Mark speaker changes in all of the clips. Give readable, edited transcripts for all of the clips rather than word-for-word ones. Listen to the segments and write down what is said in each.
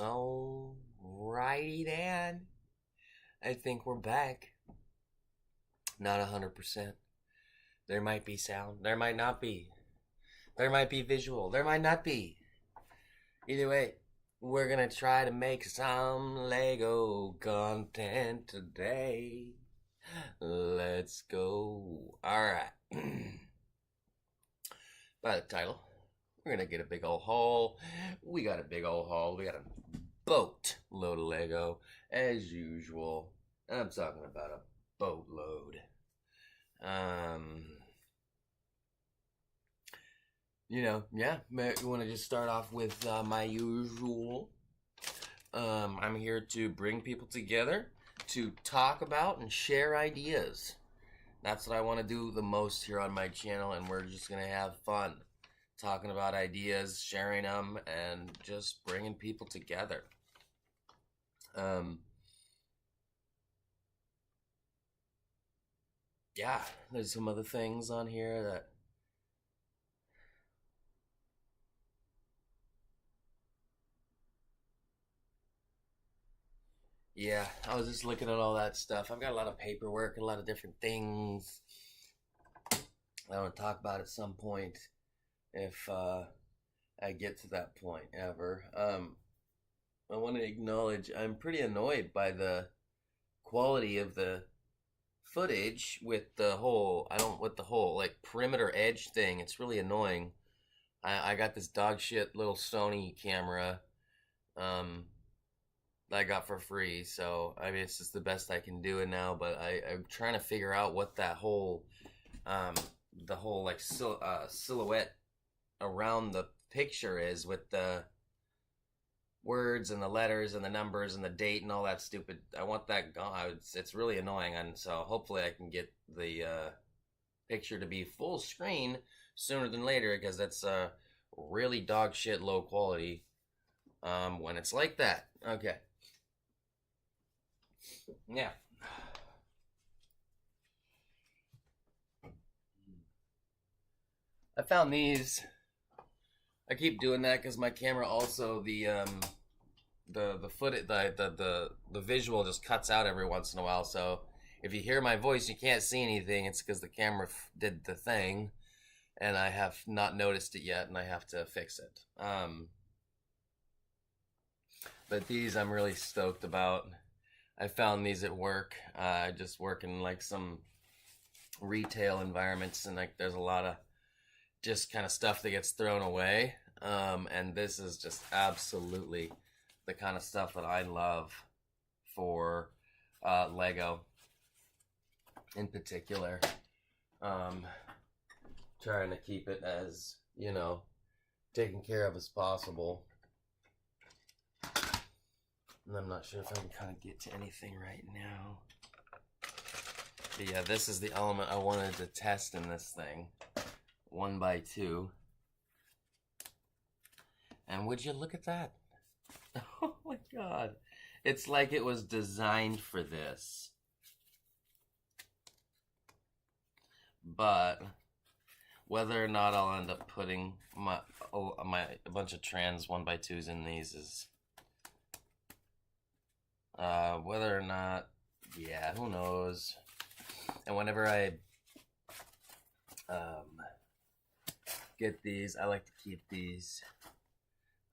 Speaker 1: Alrighty then. I think we're back. Not 100%. There might be sound. There might not be. There might be visual. There might not be. Either way, we're gonna try to make some Lego content today. Let's go. Alright. By the title, we're gonna get a big old haul. We got a big old haul. We got a boat load of Lego, as usual. I'm talking about a boatload. You want to just start off with my usual. I'm here to bring people together to talk about and share ideas. That's what I want to do the most here on my channel, and we're just going to have fun talking about ideas, sharing them, and just bringing people together. Yeah, there's some other things on here that yeah, I was just looking at all that stuff. I've got a lot of paperwork and a lot of different things I want to talk about at some point if I get to that point ever. I want to acknowledge I'm pretty annoyed by the quality of the footage with the whole like perimeter edge thing. It's really annoying. I got this dog shit little Sony camera that I got for free, so I mean it's just the best I can do it now, but I'm trying to figure out what that whole the whole like silhouette around the picture is with the words and the letters and the numbers and the date and all that stupid. I want that gone. It's really annoying, and so hopefully I can get the picture to be full screen sooner than later, because that's really dog shit low quality when it's like that. Okay. Yeah. I found these. I keep doing that because my camera also the visual just cuts out every once in a while. So if you hear my voice, you can't see anything. It's because the camera did the thing, and I have not noticed it yet, and I have to fix it. But these I'm really stoked about. I found these at work. I just work in like some retail environments, and like there's a lot of just kind of stuff that gets thrown away. And this is just absolutely the kind of stuff that I love for Lego in particular. Trying to keep it as, taken care of as possible. And I'm not sure if I can kind of get to anything right now. But yeah, this is the element I wanted to test in this thing. 1x2. And would you look at that? Oh my god. It's like it was designed for this. But whether or not I'll end up putting a bunch of trans 1x2s in these is whether or not, yeah, who knows. And whenever I get these, I like to keep these.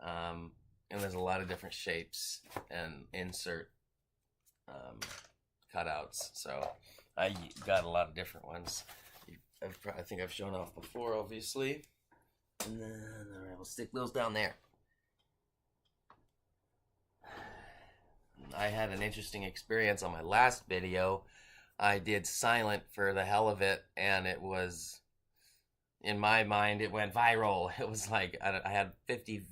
Speaker 1: And there's a lot of different shapes and insert cutouts. So I got a lot of different ones. I think I've shown off before, obviously. And then, alright, we'll stick those down there. I had an interesting experience on my last video. I did silent for the hell of it, and it was, in my mind, it went viral. It was like I had 50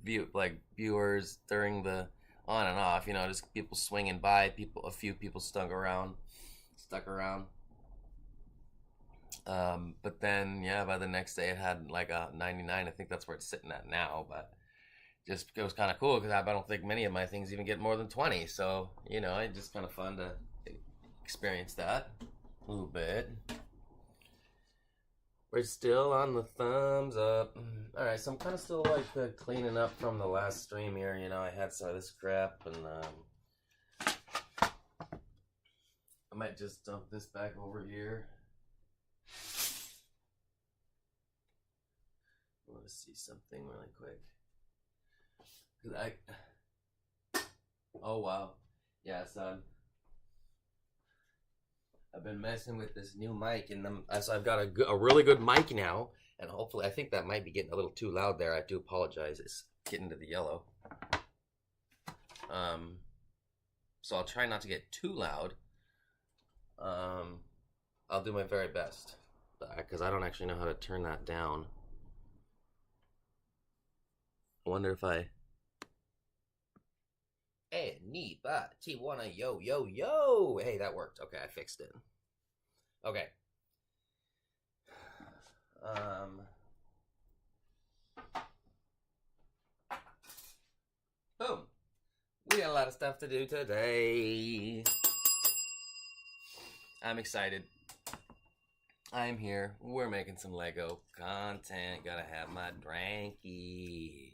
Speaker 1: viewers during the on and off, just people swinging by, a few people stuck around. But then, yeah, by the next day it had like a 99. I think that's where it's sitting at now, but just it was kind of cool because I don't think many of my things even get more than 20. So, it's just kind of fun to experience that a little bit. We're still on the thumbs up. Alright, so I'm kind of still like cleaning up from the last stream here. You know, I had some of this crap, and I might just dump this back over here. I want to see something really quick. Oh wow. Yeah, son. I've been messing with this new mic, and so I've got a really good mic now, and hopefully, I think that might be getting a little too loud there. I do apologize. It's getting to the yellow. So I'll try not to get too loud. I'll do my very best, because I don't actually know how to turn that down. I wonder if I... Hey, ni ba Tijuana, yo, yo, yo. Hey, that worked. Okay, I fixed it. Okay. Boom. We got a lot of stuff to do today. I'm excited. I'm here. We're making some Lego content. Gotta have my dranky.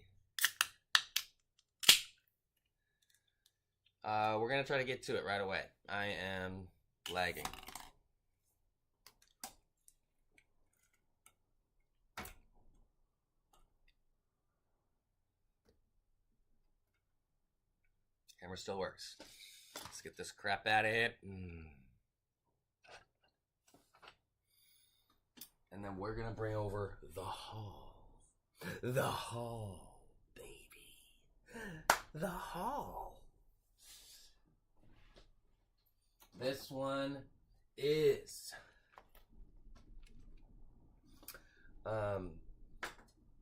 Speaker 1: We're gonna try to get to it right away. I am lagging. Camera still works. Let's get this crap out of here. And then we're gonna bring over the hall. The hall, baby. The hall. This one is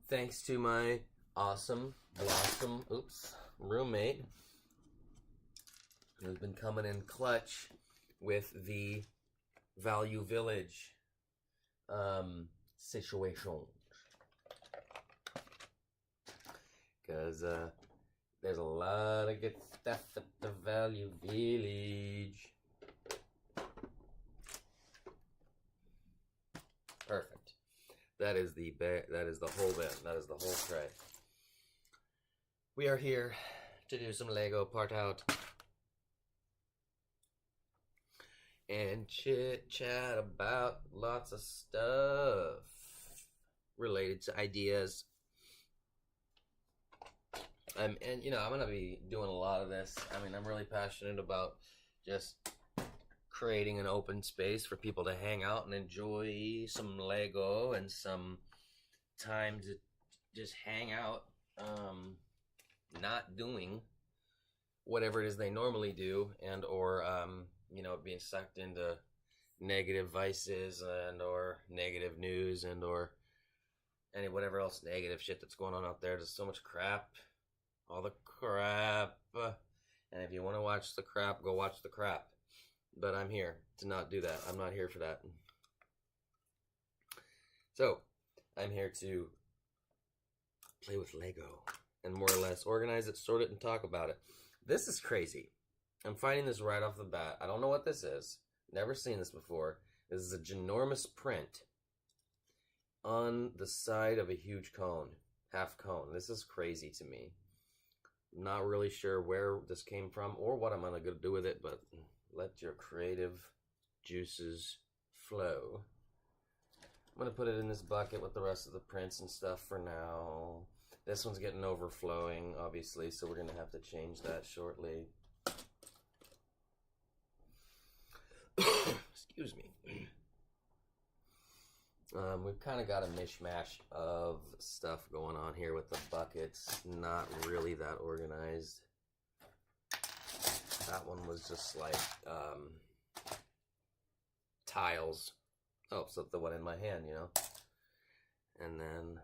Speaker 1: thanks to my awesome blossom roommate, who's been coming in clutch with the Value Village situation, because there's a lot of good stuff at the Value Village. Perfect. That is the whole bin. That is the whole tray. We are here to do some Lego part out and chit chat about lots of stuff related to ideas. And you know, I'm gonna be doing a lot of this. I mean, I'm really passionate about just creating an open space for people to hang out and enjoy some Lego and some time to just hang out, not doing whatever it is they normally do, and or you know, being sucked into negative vices and or negative news and or any whatever else negative shit that's going on out there. There's so much crap, all the crap, and if you want to watch the crap, go watch the crap. But I'm here to not do that. I'm not here for that. So, I'm here to play with Lego and more or less organize it, sort it, and talk about it. This is crazy. I'm finding this right off the bat. I don't know what this is. Never seen this before. This is a ginormous print on the side of a huge cone, half cone. This is crazy to me. I'm not really sure where this came from or what I'm going to do with it, but let your creative juices flow. I'm going to put it in this bucket with the rest of the prints and stuff for now. This one's getting overflowing, obviously, so we're going to have to change that shortly. Excuse me. We've kind of got a mishmash of stuff going on here with the buckets. Not really that organized. That one was just like tiles. Oh, so the one in my hand, you know. And then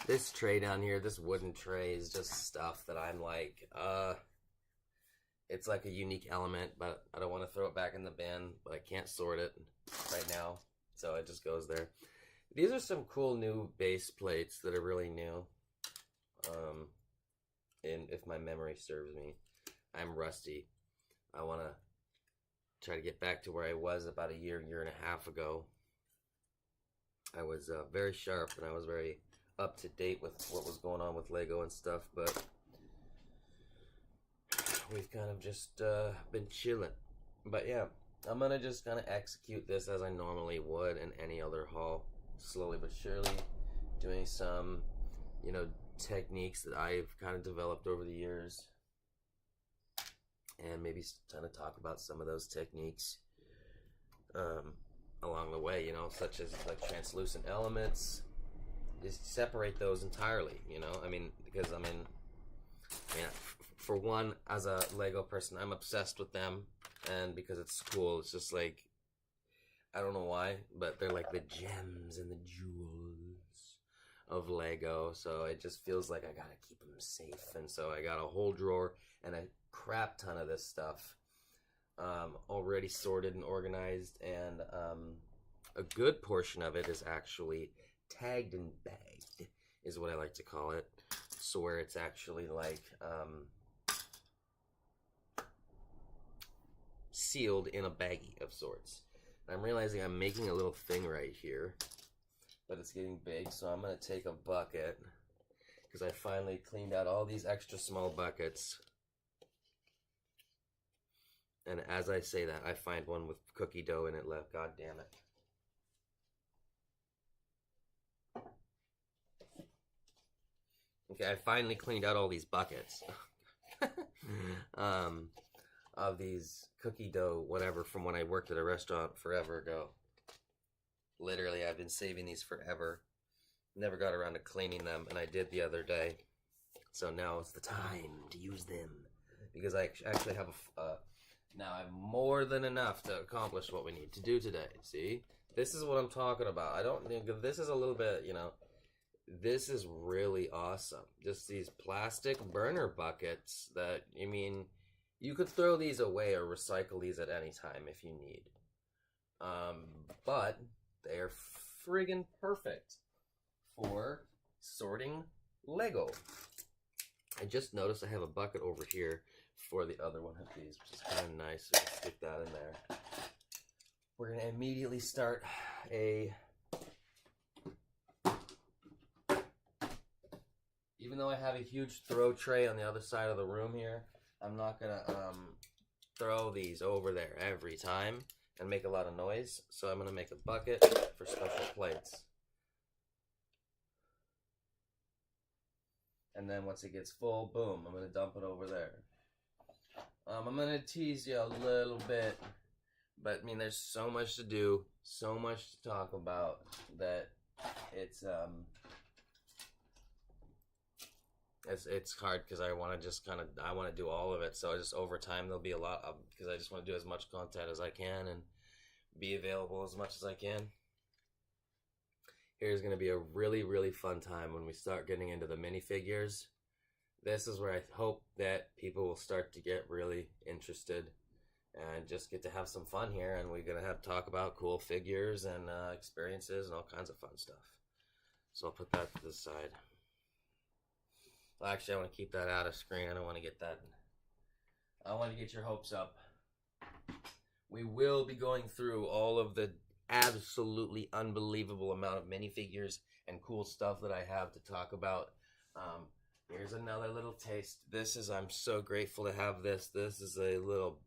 Speaker 1: this tray down here, this wooden tray, is just stuff that I'm like, it's like a unique element, but I don't want to throw it back in the bin, but I can't sort it right now, so it just goes there. These are some cool new base plates that are really new. And if my memory serves me, I'm rusty. I want to try to get back to where I was about a year and a half ago. I was very sharp and I was very up to date with what was going on with Lego and stuff, but we've kind of just been chilling. But yeah, I'm gonna just kind of execute this as I normally would in any other haul, slowly but surely, doing some, you know, techniques that I've kind of developed over the years, and maybe trying to talk about some of those techniques along the way, you know, such as like translucent elements. Just separate those entirely, you know. I mean, because for one, as a Lego person, I'm obsessed with them, and because it's cool, it's just like, I don't know why, but they're like the gems and the jewels of Lego, so it just feels like I gotta keep them safe, and so I got a whole drawer and a crap ton of this stuff already sorted and organized, and a good portion of it is actually tagged and bagged, is what I like to call it. So where it's actually like sealed in a baggie of sorts. And I'm realizing I'm making a little thing right here, but it's getting big, so I'm gonna take a bucket, because I finally cleaned out all these extra small buckets. And as I say that, I find one with cookie dough in it left. God damn it. Okay, I finally cleaned out all these buckets of these cookie dough, whatever, from when I worked at a restaurant forever ago. Literally, I've been saving these forever. Never got around to cleaning them, and I did the other day. So now it's the time to use them, because I actually have now I have more than enough to accomplish what we need to do today. See? This is what I'm talking about. I don't think this is a little bit, you know, this is really awesome. Just these plastic burner buckets that, I mean, you could throw these away or recycle these at any time if you need. But they are friggin' perfect for sorting Lego. I just noticed I have a bucket over here for the other one of these, which is kind of nice. So we'll stick that in there. We're going to immediately start even though I have a huge throw tray on the other side of the room here, I'm not going to throw these over there every time and make a lot of noise. So I'm going to make a bucket for special plates. And then once it gets full, boom, I'm going to dump it over there. I'm going to tease you a little bit, but I mean, there's so much to do, so much to talk about, that it's hard, because I want to just I want to do all of it. So just over time, there'll be a lot of, because I just want to do as much content as I can and be available as much as I can. Here's going to be a really, really fun time when we start getting into the minifigures. This is where I hope that people will start to get really interested and just get to have some fun here. And we're going to have talk about cool figures and experiences and all kinds of fun stuff. So I'll put that to the side. Well, actually, I want to keep that out of screen. I don't want to get that. I want to get your hopes up. We will be going through all of the absolutely unbelievable amount of minifigures and cool stuff that I have to talk about. Here's another little taste. I'm so grateful to have this. This is a little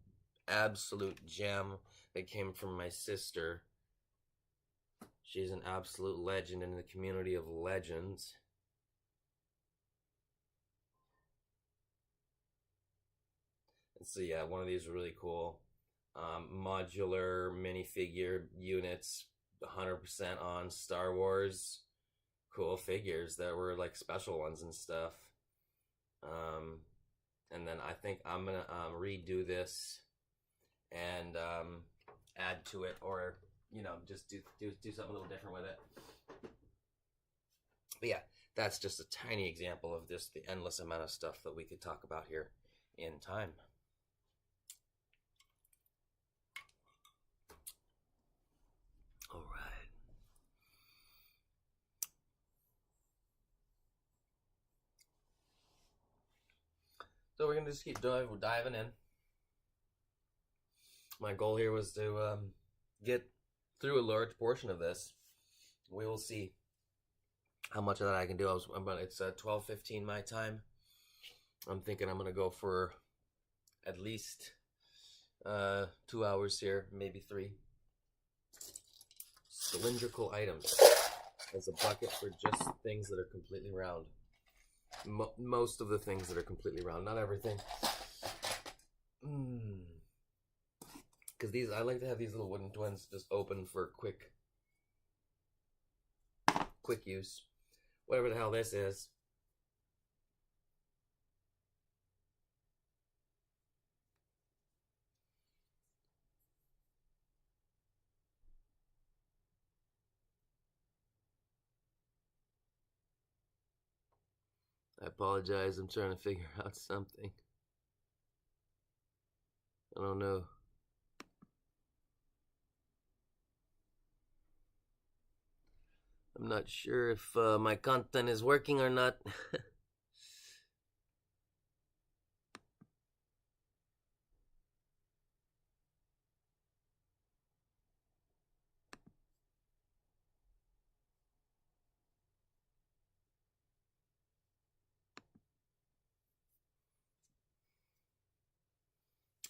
Speaker 1: absolute gem that came from my sister. She's an absolute legend in the community of legends. And so yeah, one of these is really cool. Modular minifigure units, 100% on Star Wars. Cool figures that were like special ones and stuff. And then I think I'm gonna redo this and add to it, or you know, just do something a little different with it. But yeah, that's just a tiny example of just the endless amount of stuff that we could talk about here in time. All right. So we're gonna just keep diving in. my goal here was to get through a large portion of this. We will see how much of that I can do. It's 12:15 my time. I'm thinking I'm gonna go for at least 2 hours here, maybe 3. Cylindrical items. There's a bucket for just things that are completely round. Most of the things that are completely round, not everything. Because these, I like to have these little wooden twins just open for quick use. Whatever the hell this is. I apologize, I'm trying to figure out something. I don't know. I'm not sure if my content is working or not.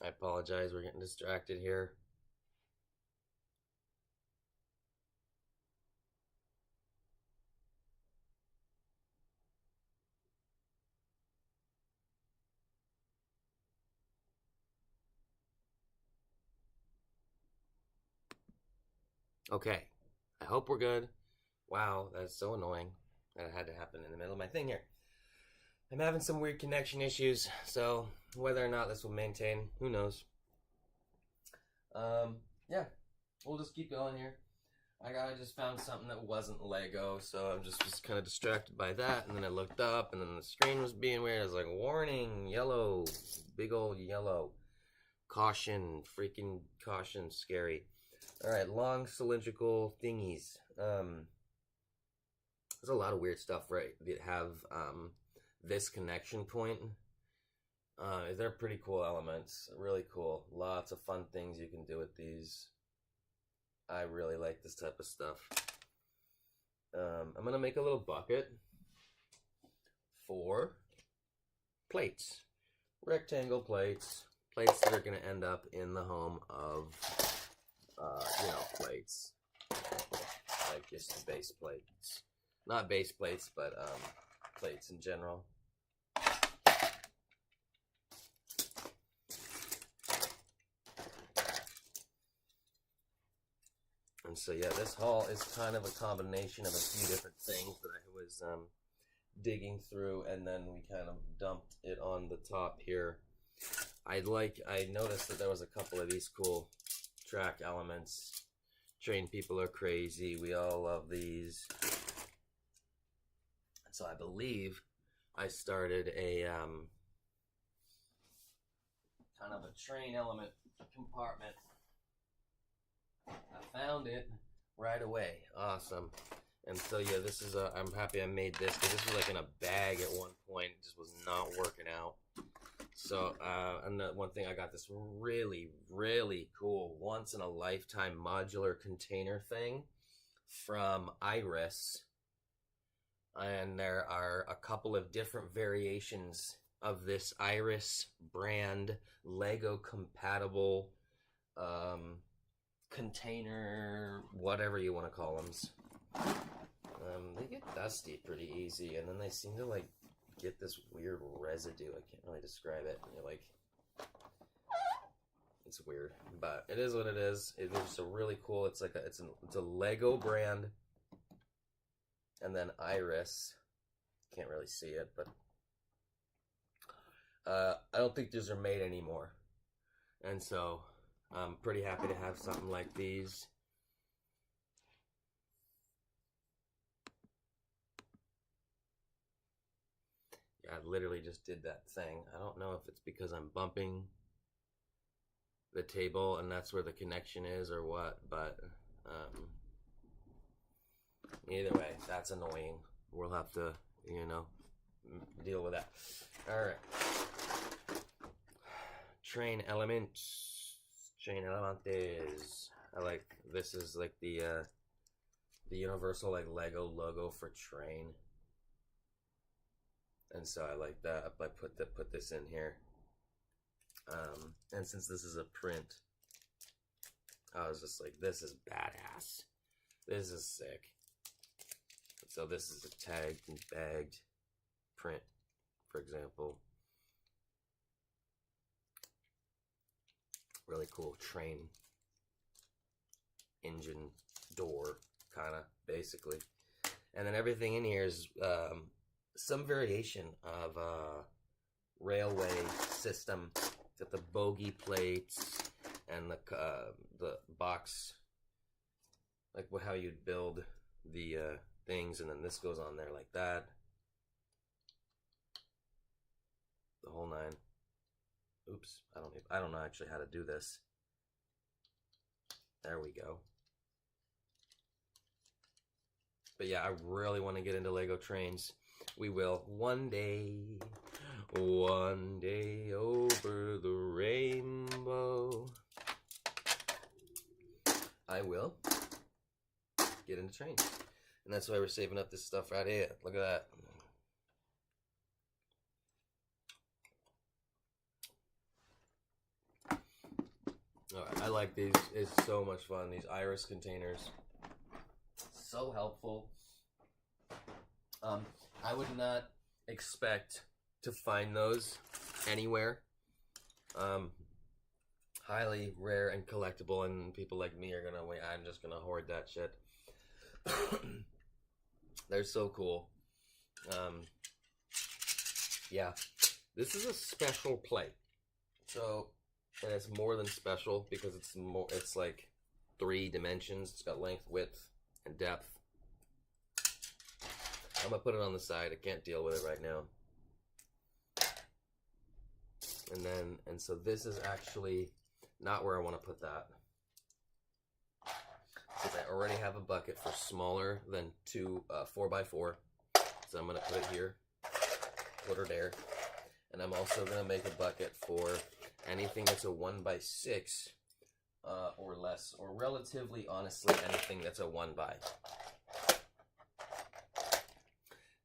Speaker 1: I apologize, we're getting distracted here. Okay, I hope we're good. Wow, that's so annoying. That had to happen in the middle of my thing here. I'm having some weird connection issues, so whether or not this will maintain, who knows. Yeah, we'll just keep going here. I just found something that wasn't Lego, so I'm just kind of distracted by that, and then I looked up, and then the screen was being weird. I was like, warning, yellow, big old yellow. Caution, freaking caution, scary. Alright, long cylindrical thingies. There's a lot of weird stuff, right, that have this connection point. They're pretty cool elements, really cool. Lots of fun things you can do with these. I really like this type of stuff. I'm gonna make a little bucket for plates, rectangle plates that are gonna end up in the home of, plates, like just base plates, not base plates, but plates in general. And so yeah, this haul is kind of a combination of a few different things that I was digging through, and then we kind of dumped it on the top here. I noticed that there was a couple of these cool track elements. Train people are crazy. We all love these. So I believe I started a kind of a train element compartment. I found it right away. Awesome. And so yeah, this is I'm happy I made this, because this was like in a bag at one point. It just was not working out. So and one thing, I got this really, really cool once in a lifetime modular container thing from ASMRish. And there are a couple of different variations of this ASMRish brand Lego compatible container, whatever you want to call them. They get dusty pretty easy, and then they seem to like get this weird residue. I can't really describe it. You're like, it's weird, but it is what it is. It's a really cool. It's like it's a Lego brand, and then ASMRish. Can't really see it, but I don't think these are made anymore, and so I'm pretty happy to have something like these. Yeah, I literally just did that thing. I don't know if it's because I'm bumping the table and that's where the connection is or what, but either way, that's annoying. We'll have to, deal with that. All right. Train elements. Train elementes. I like, this is like the universal like Lego logo for train. And so I like that. I put this in here. And since this is a print, I was just like, this is badass. This is sick. So this is a tagged and bagged print, for example. Really cool train engine door, kind of, basically. And then everything in here is some variation of railway system. Got the bogey plates and the box, like how you'd build the things, and then this goes on there like that. The whole nine. Oops, I don't know actually how to do this. There we go. But yeah, I really want to get into Lego trains. We will one day over the rainbow. I will get into trains. And that's why we're saving up this stuff right here. Look at that. Alright, I like these. It's so much fun. These iris containers. So helpful. I would not expect to find those anywhere. Highly rare and collectible, and people like me are gonna wait. I'm just gonna hoard that shit. They're so cool. Yeah, this is a special plate. So, and it's more than special because it's more. It's like 3 dimensions. It's got length, width, and depth. I'm gonna put it on the side. I can't deal with it right now. And so this is actually not where I want to put that, because I already have a bucket for smaller than 2 4x4. So I'm gonna put it here, put her there, and I'm also gonna make a bucket for anything that's a 1x6 or less, or relatively, honestly, anything that's a 1x.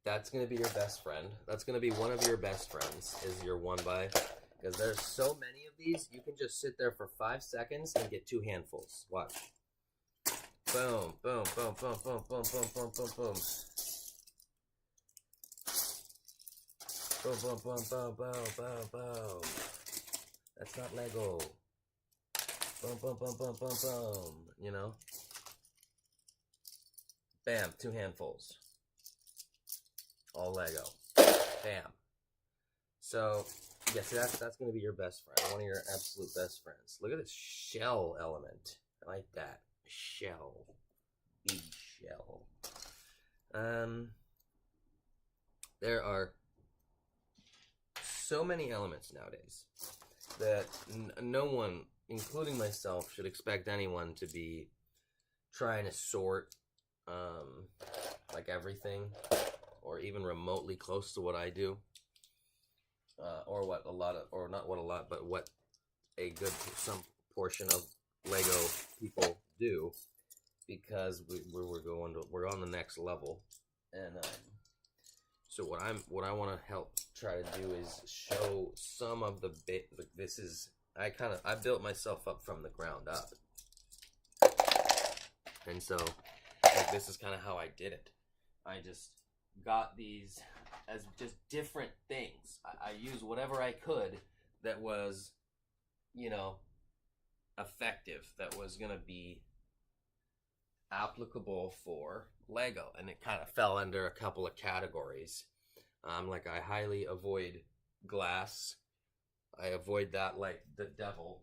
Speaker 1: That's gonna be your best friend. That's gonna be one of your best friends, is your 1x. Because there's so many of these, you can just sit there for 5 seconds and get 2 handfuls. Watch. Boom, boom, boom, boom, boom, boom, boom, boom, boom, boom. Boom, boom, boom, boom, boom, boom, boom. That's not Lego. Boom, boom, boom, boom, boom, boom. You know? Bam, 2 handfuls. All Lego. Bam. So, yeah, see, that's going to be your best friend. One of your absolute best friends. Look at this shell element. I like that. Shell. Big shell. There are so many elements nowadays that no one, including myself, should expect anyone to be trying to sort like everything, or even remotely close to what I do. Or what a lot of, or not what a lot, but what a good, some portion of Lego people do, because we're on the next level. And so what I want to help try to do is show some of the bit. Like, this is, I built myself up from the ground up, and so like, this is kind of how I did it. I just got these as just different things. I used whatever I could that was, you know, effective, that was gonna be applicable for Lego, and it kind of fell under a couple of categories. Like, I highly avoid glass. I avoid that like the devil.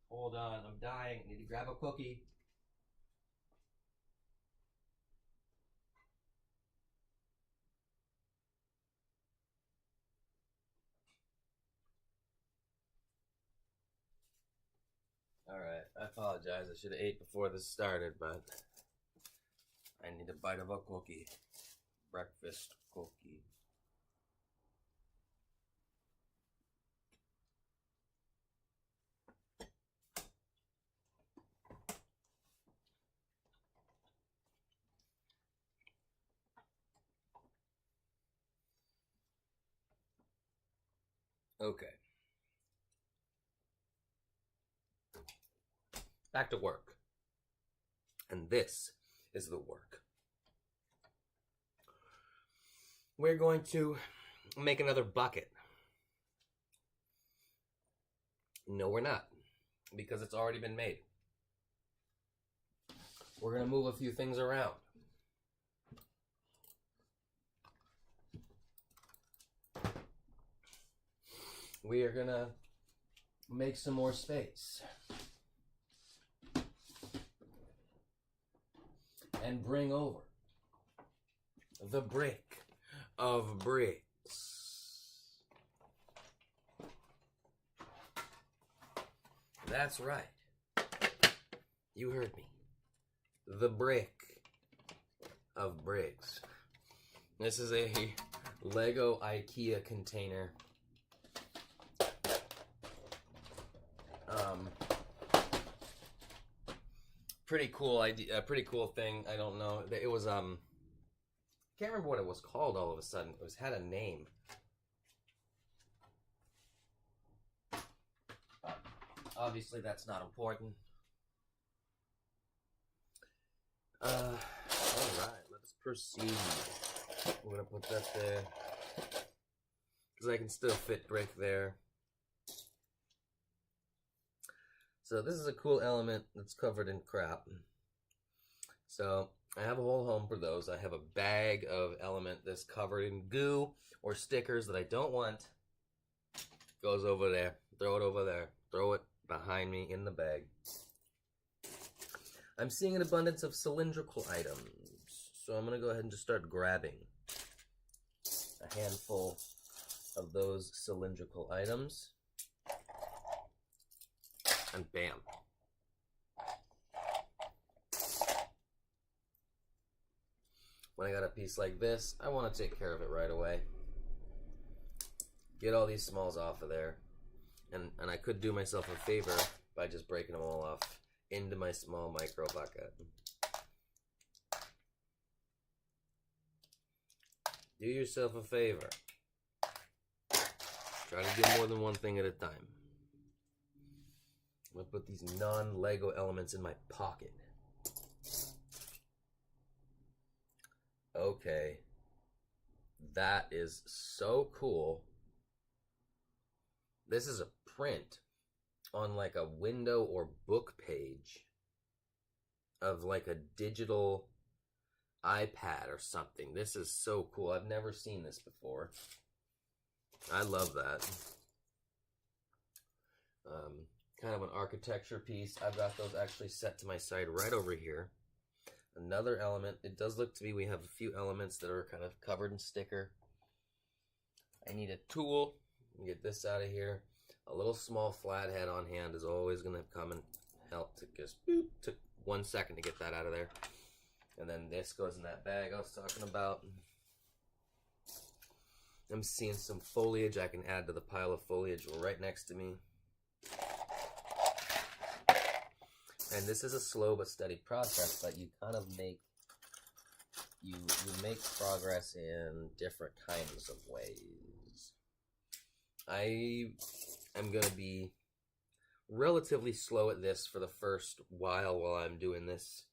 Speaker 1: Hold on, I'm dying. I need to grab a cookie. Alright, I apologize. I should have ate before this started, but I need a bite of a cookie. Breakfast cookie. Okay. Back to work. And this is the work. We're going to make another bucket. No, we're not, because it's already been made. We're going to move a few things around. We are going to make some more space. And bring over the brick of bricks. That's right. You heard me. The brick of bricks. This is a Lego IKEA container. Pretty cool idea, pretty cool thing. I don't know. It was can't remember what it was called all of a sudden. It had a name. Obviously that's not important. Alright, let us proceed. We're gonna put that there. Because I can still fit brick there. So this is a cool element that's covered in crap. So I have a whole home for those. I have a bag of element that's covered in goo or stickers that I don't want. Goes over there. Throw it over there. Throw it behind me in the bag. I'm seeing an abundance of cylindrical items. So I'm going to go ahead and just start grabbing a handful of those cylindrical items. And bam. When I got a piece like this, I want to take care of it right away. Get all these smalls off of there. And I could do myself a favor by just breaking them all off into my small micro bucket. Do yourself a favor. Try to do more than one thing at a time. I'm going to put these non-Lego elements in my pocket. Okay. That is so cool. This is a print on like a window or book page of like a digital iPad or something. This is so cool. I've never seen this before. I love that. Kind of an architecture piece. I've got those actually set to my side right over here. Another element. It does look to me we have a few elements that are kind of covered in sticker. I need a tool. Get this out of here. A little small flathead on hand is always going to come and help to just boop. Took 1 second to get that out of there. And then this goes in that bag I was talking about. I'm seeing some foliage I can add to the pile of foliage right next to me. And this is a slow but steady process, but you kind of make you make progress in different kinds of ways. I am going to be relatively slow at this for the first while I'm doing this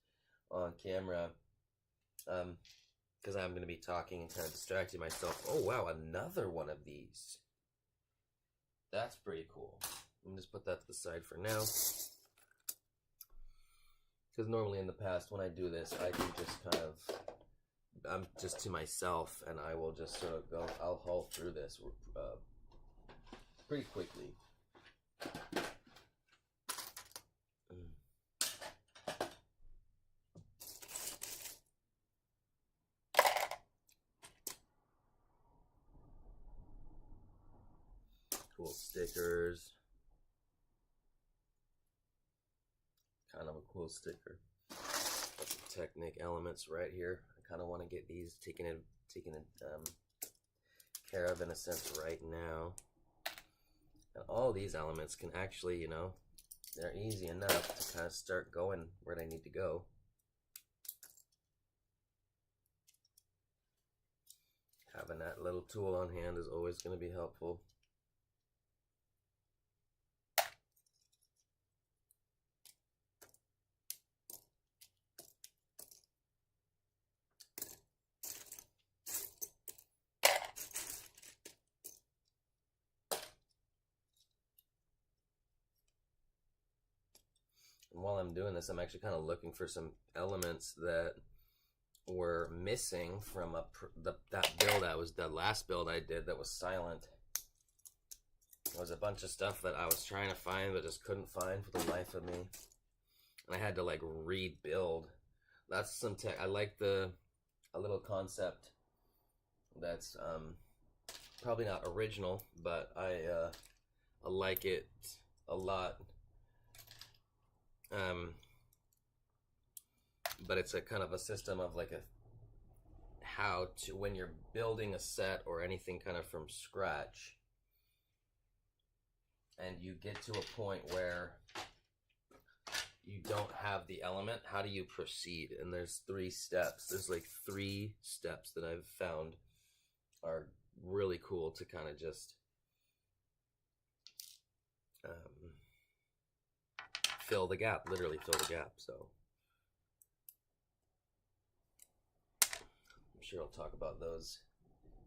Speaker 1: on camera, because I'm going to be talking and kind of distracting myself. Oh wow, another one of these. That's pretty cool. Let me just put that to the side for now. Because normally in the past when I do this, I can just kind of, I'm just to myself and I will just sort of go, I'll haul through this pretty quickly. Cool stickers. Kind of a cool sticker. Technic elements right here. I kind of want to get these taken care of in a sense right now. And all these elements can actually, you know, they're easy enough to kind of start going where they need to go. Having that little tool on hand is always going to be helpful. while I'm doing this, I'm actually kind of looking for some elements that were missing from that build the last build I did that was silent. There was a bunch of stuff that I was trying to find but just couldn't find for the life of me. And I had to like rebuild. That's some tech. I like a little concept that's probably not original, but I like it a lot. But it's a kind of a system of like how to, when you're building a set or anything kind of from scratch, and you get to a point where you don't have the element, how do you proceed? And there's 3 steps. There's like 3 steps that I've found are really cool to kind of just fill the gap, literally fill the gap. So I'm sure I'll talk about those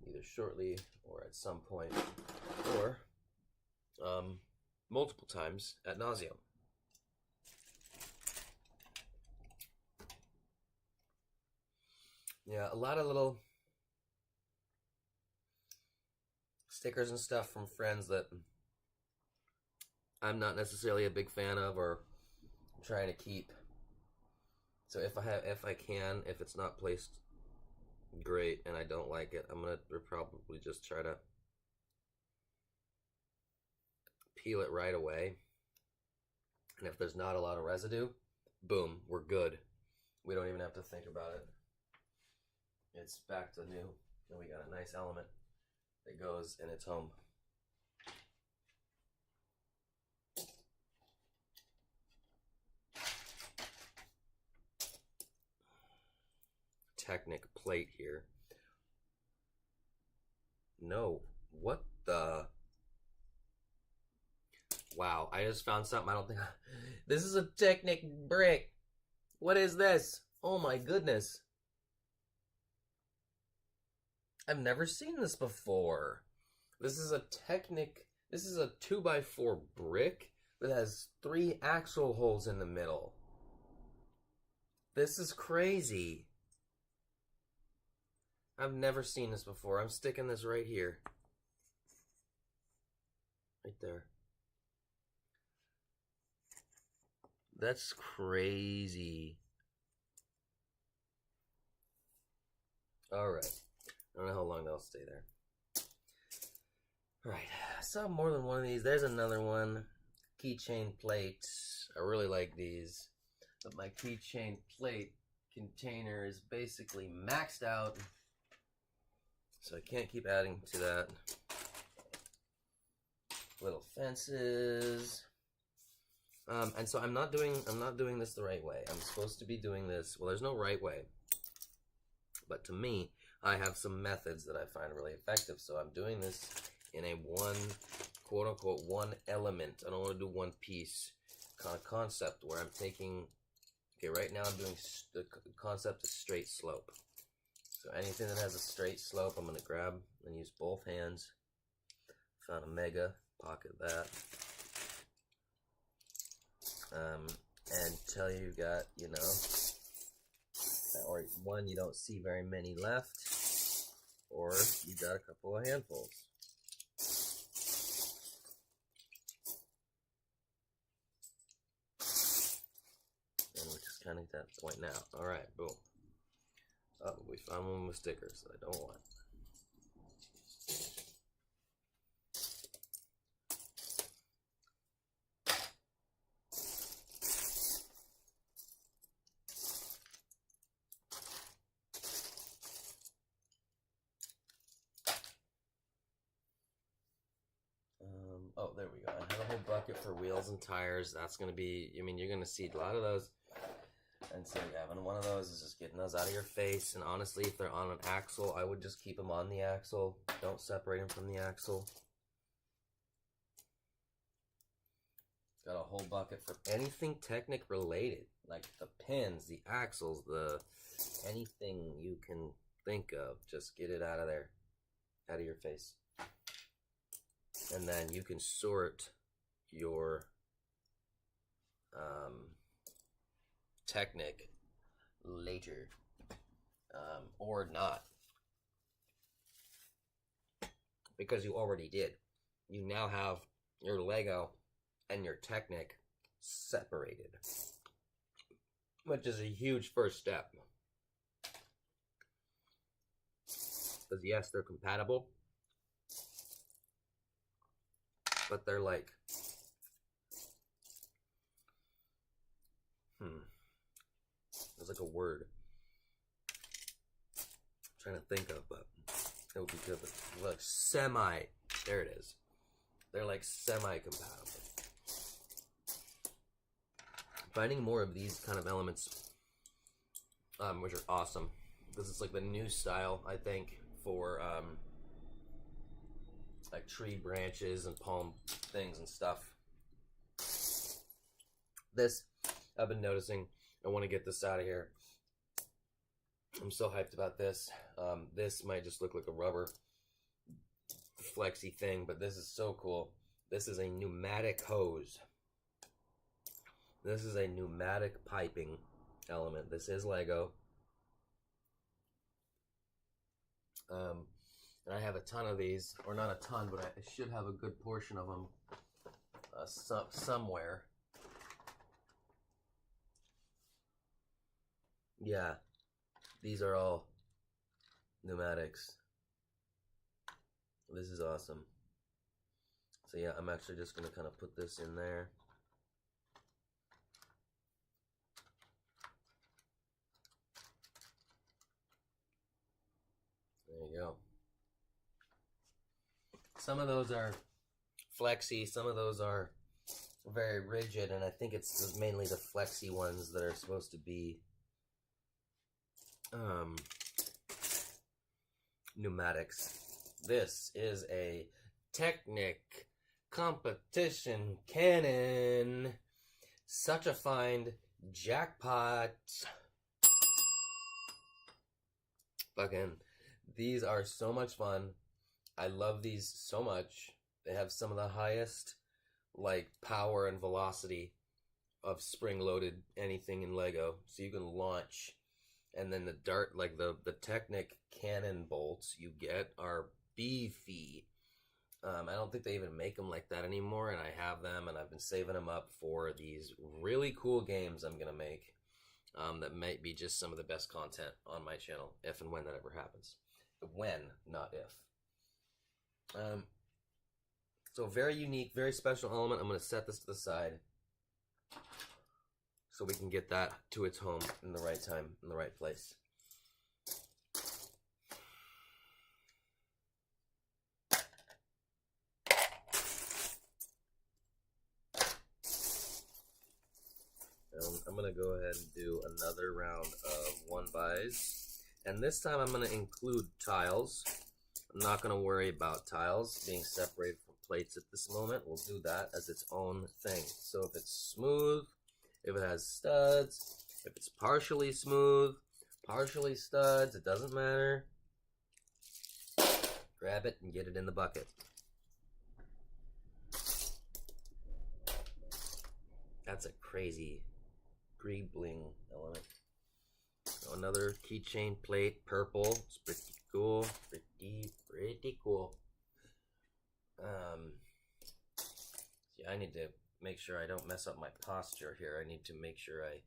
Speaker 1: either shortly or at some point, or multiple times ad nauseum. Yeah, a lot of little stickers and stuff from friends that I'm not necessarily a big fan of or trying to keep. So if it's not placed great and I don't like it, I'm gonna probably just try to peel it right away. And if there's not a lot of residue, boom, we're good. We don't even have to think about it. It's back to new, and we got a nice element that goes in its home. Technic plate here. No, what the? Wow, I just found something I don't think this is a Technic brick. What is this? Oh my goodness. I've never seen this before. This is a Technic, this is a 2x4 brick that has 3 axle holes in the middle. This is crazy. I've never seen this before. I'm sticking this right here. Right there. That's crazy. Alright. I don't know how long they'll stay there. Alright. I saw more than one of these. There's another one. Keychain plates. I really like these. But my keychain plate container is basically maxed out. So I can't keep adding to that. Little fences. And so I'm not doing this the right way. I'm supposed to be doing this. Well, there's no right way. But to me, I have some methods that I find really effective. So I'm doing this in a quote unquote, one element. I don't want to do one piece kind of concept where I'm taking, okay, right now I'm doing the concept of straight slope. So anything that has a straight slope, I'm going to grab and use both hands. Found a mega, pocket that. Until you got, you know, or one, you don't see very many left, or you got a couple of handfuls. And we're just kind of at that point now. All right, boom. Oh, we found one with stickers that I don't want. Oh, there we go. I have a whole bucket for wheels and tires. That's going to be, I mean, you're going to see a lot of those. And so having one of those is just getting those out of your face. And honestly, if they're on an axle, I would just keep them on the axle. Don't separate them from the axle. Got a whole bucket for anything Technic related. Like the pins, the axles, anything you can think of. Just get it out of there. Out of your face. And then you can sort your Technic later, or not, because you already did. You now have your Lego and your Technic separated, which is a huge first step. Because yes, they're compatible, but they're like, there's like a word I'm trying to think of, but it would be good. But like there it is. They're like semi-compatible. Finding more of these kind of elements, which are awesome. This is like the new style, I think, for like tree branches and palm things and stuff. This, I've been noticing. I want to get this out of here. I'm so hyped about this. This might just look like a rubber flexy thing, but this is so cool. This is a pneumatic hose. This is a pneumatic piping element. This is Lego. And I have a ton of these, or not a ton, but I should have a good portion of them somewhere. Yeah, these are all pneumatics. This is awesome. So yeah, I'm actually just going to kind of put this in there. There you go. Some of those are flexy, some of those are very rigid, and I think it's mainly the flexy ones that are supposed to be pneumatics. This is a Technic competition cannon. Such a find. Jackpot. Fucking, these are so much fun. I love these so much. They have some of the highest like power and velocity of spring-loaded anything in Lego. So you can launch, and then the dart, like the Technic cannon bolts you get are beefy. I don't think they even make them like that anymore, and I have them, and I've been saving them up for these really cool games I'm gonna make. That might be just some of the best content on my channel, if and when that ever happens. When, not if. So very unique, very special element. I'm going to set this to the side so we can get that to its home in the right time, in the right place. I'm going to go ahead and do another round of one buys. And this time I'm going to include tiles. I'm not going to worry about tiles being separated from plates at this moment. We'll do that as its own thing. So if it's smooth, if it has studs, if it's partially smooth, partially studs, it doesn't matter. Grab it and get it in the bucket. That's a crazy green bling element. So another keychain plate, purple. It's pretty cool. Pretty cool. Yeah, I need to make sure I don't mess up my posture here. I need to make sure I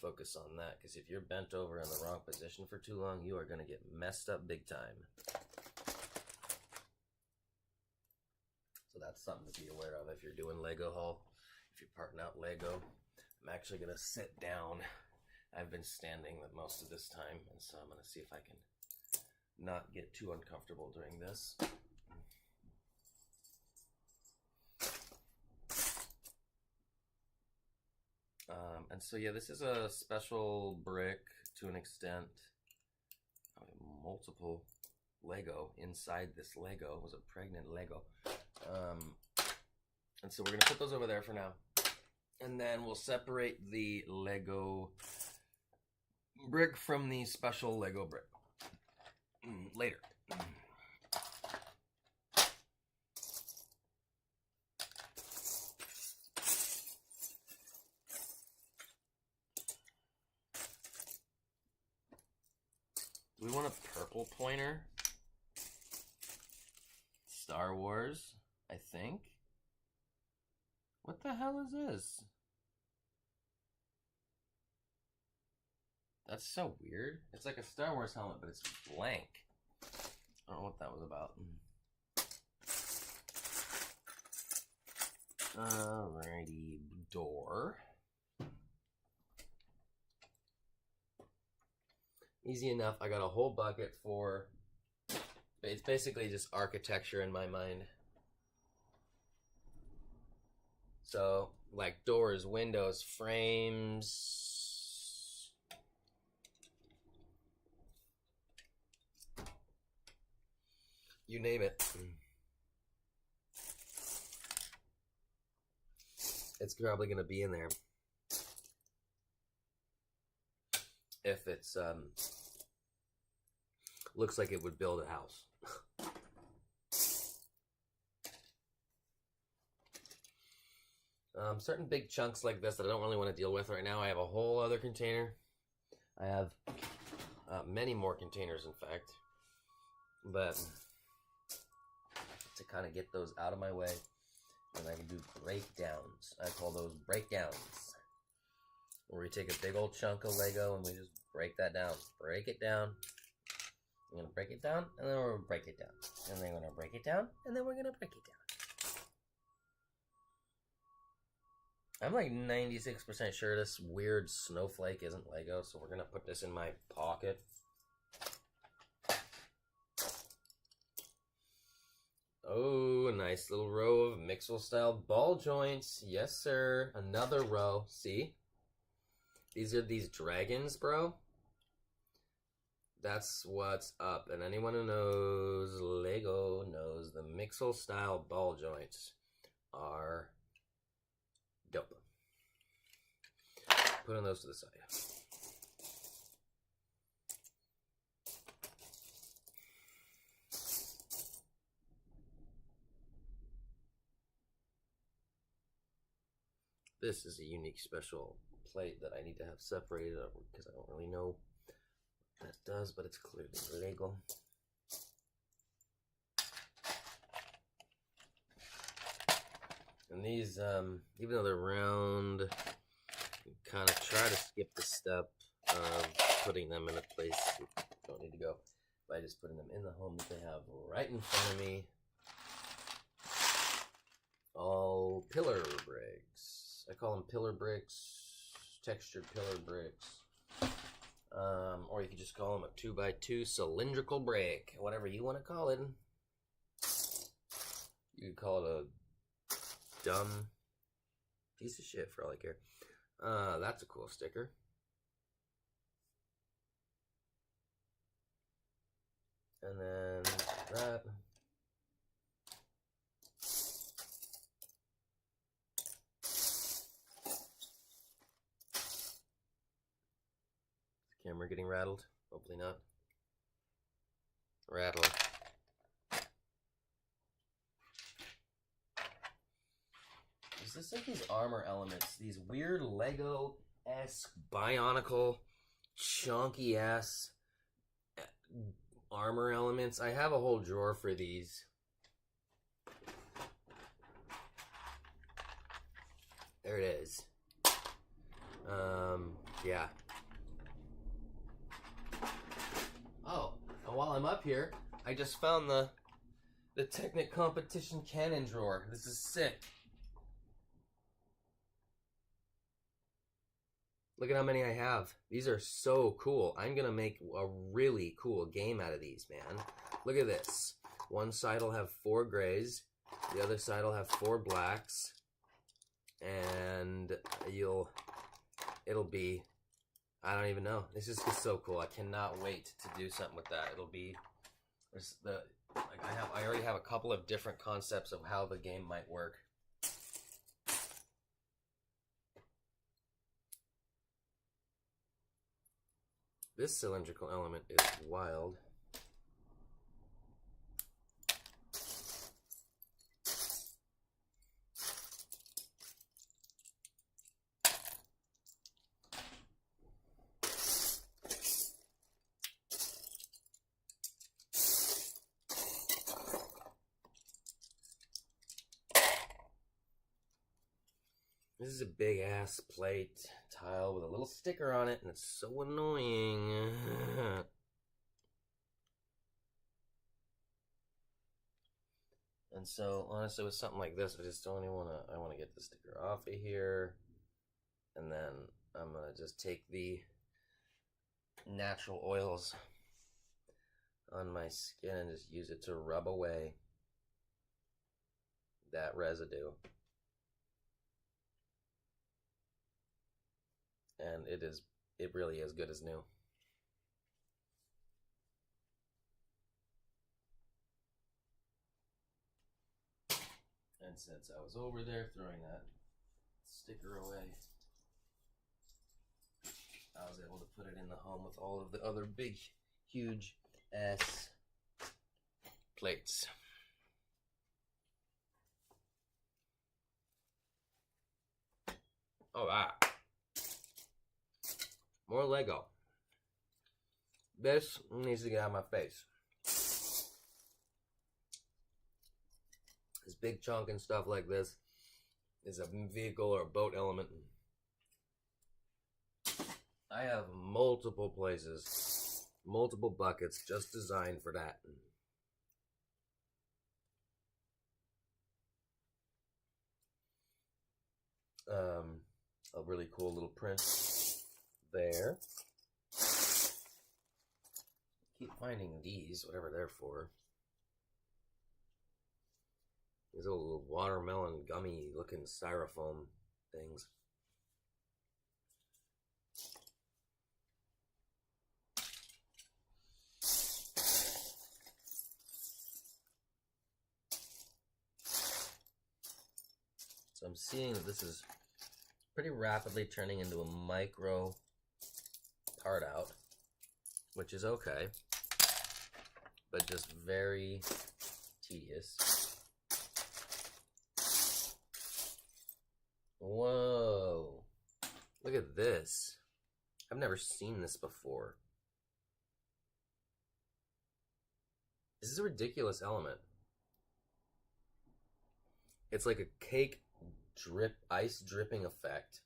Speaker 1: focus on that, because if you're bent over in the wrong position for too long, you are going to get messed up big time. So that's something to be aware of if you're doing Lego haul. If you're parting out Lego, I'm actually going to sit down. I've been standing most of this time, and so I'm going to see if I can not get too uncomfortable during this. And so yeah, this is a special brick to an extent. Multiple Lego inside this Lego. It was a pregnant Lego. And so we're going to put those over there for now. And then we'll separate the Lego brick from the special Lego brick later. We want a purple pointer. Star Wars, I think. What the hell is this? That's so weird. It's like a Star Wars helmet, but it's blank. I don't know what that was about. Alrighty, door. Easy enough. I got a whole bucket for... It's basically just architecture in my mind. So, like doors, windows, frames. You name it. It's probably going to be in there. If it's, looks like it would build a house. Certain big chunks like this that I don't really want to deal with right now. I have a whole other container. I have many more containers, in fact. But to kind of get those out of my way, and I can do breakdowns. I call those breakdowns. Where we take a big old chunk of Lego and we just break that down. Break it down. We're going to break it down, and then we're going to break it down. And then we're going to break it down, and then we're going to break it down. I'm like 96% sure this weird snowflake isn't Lego, so we're going to put this in my pocket. Oh, a nice little row of Mixel-style ball joints. Yes, sir. Another row. See? These are these dragons, bro. That's what's up. And anyone who knows Lego knows the Mixel-style ball joints are dope. Putting those to the side. This is a unique special plate that I need to have separated up because I don't really know what that does, but it's clearly Lego. And these, even though they're round, you kind of try to skip the step of putting them in a place you don't need to go by just putting them in the home that they have right in front of me. All pillar bricks. I call them pillar bricks, textured pillar bricks. Or you could just call them a 2x2 cylindrical brick, whatever you want to call it. You could call it a dumb piece of shit for all I care. That's a cool sticker. And then that. Camera getting rattled? Hopefully not. Rattle. Is this like these armor elements? These weird Lego-esque, bionicle, chunky-ass armor elements. I have a whole drawer for these. There it is. Yeah. Oh, and while I'm up here, I just found the Technic Competition Cannon drawer. This is sick. Look at how many I have. These are so cool. I'm going to make a really cool game out of these, man. Look at this. One side will have 4 grays. The other side will have 4 blacks. And it'll be... I don't even know. This is just so cool. I cannot wait to do something with that. It'll be, I already have a couple of different concepts of how the game might work. This cylindrical element is wild. This is a big ass plate tile with a little sticker on it, and it's so annoying. And so, honestly, with something like this, I just don't even want to. I want to get the sticker off of here, and then I'm gonna just take the natural oils on my skin and just use it to rub away that residue. And it really is good as new. And since I was over there throwing that sticker away, I was able to put it in the home with all of the other big, huge ass plates. Oh, wow. More Lego. This needs to get out of my face. This big chunk and stuff like this is a vehicle or a boat element. I have multiple places, multiple buckets just designed for that. A really cool little print there. Keep finding these, whatever they're for. These little watermelon gummy looking styrofoam things. So I'm seeing that this is pretty rapidly turning into a micro part out, which is okay, but just very tedious. Whoa, look at this. I've never seen this before. This is a ridiculous element. It's like a cake ice dripping effect.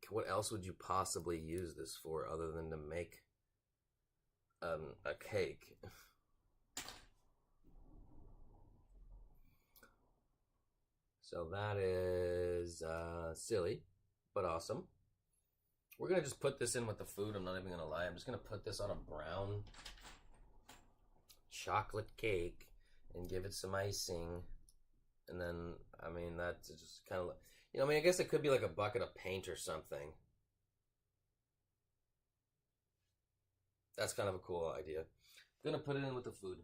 Speaker 1: What else would you possibly use this for other than to make a cake? So that is silly, but awesome. We're going to just put this in with the food. I'm not even going to lie. I'm just going to put this on a brown chocolate cake and give it some icing. And then, I mean, that's just kind of, you know, I mean, I guess it could be like a bucket of paint or something. That's kind of a cool idea. I'm going to put it in with the food.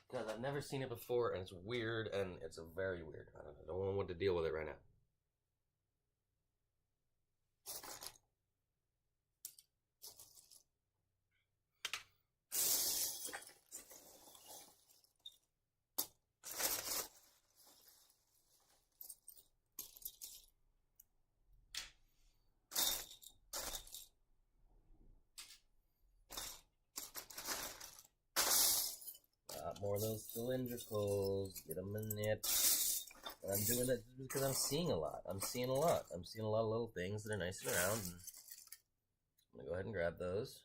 Speaker 1: Because I've never seen it before, and it's weird, and it's a very weird. I don't know what to deal with it right now. More of those cylindricals, get them in it. And I'm doing that because I'm seeing a lot. I'm seeing a lot of little things that are nice and round. And I'm gonna go ahead and grab those.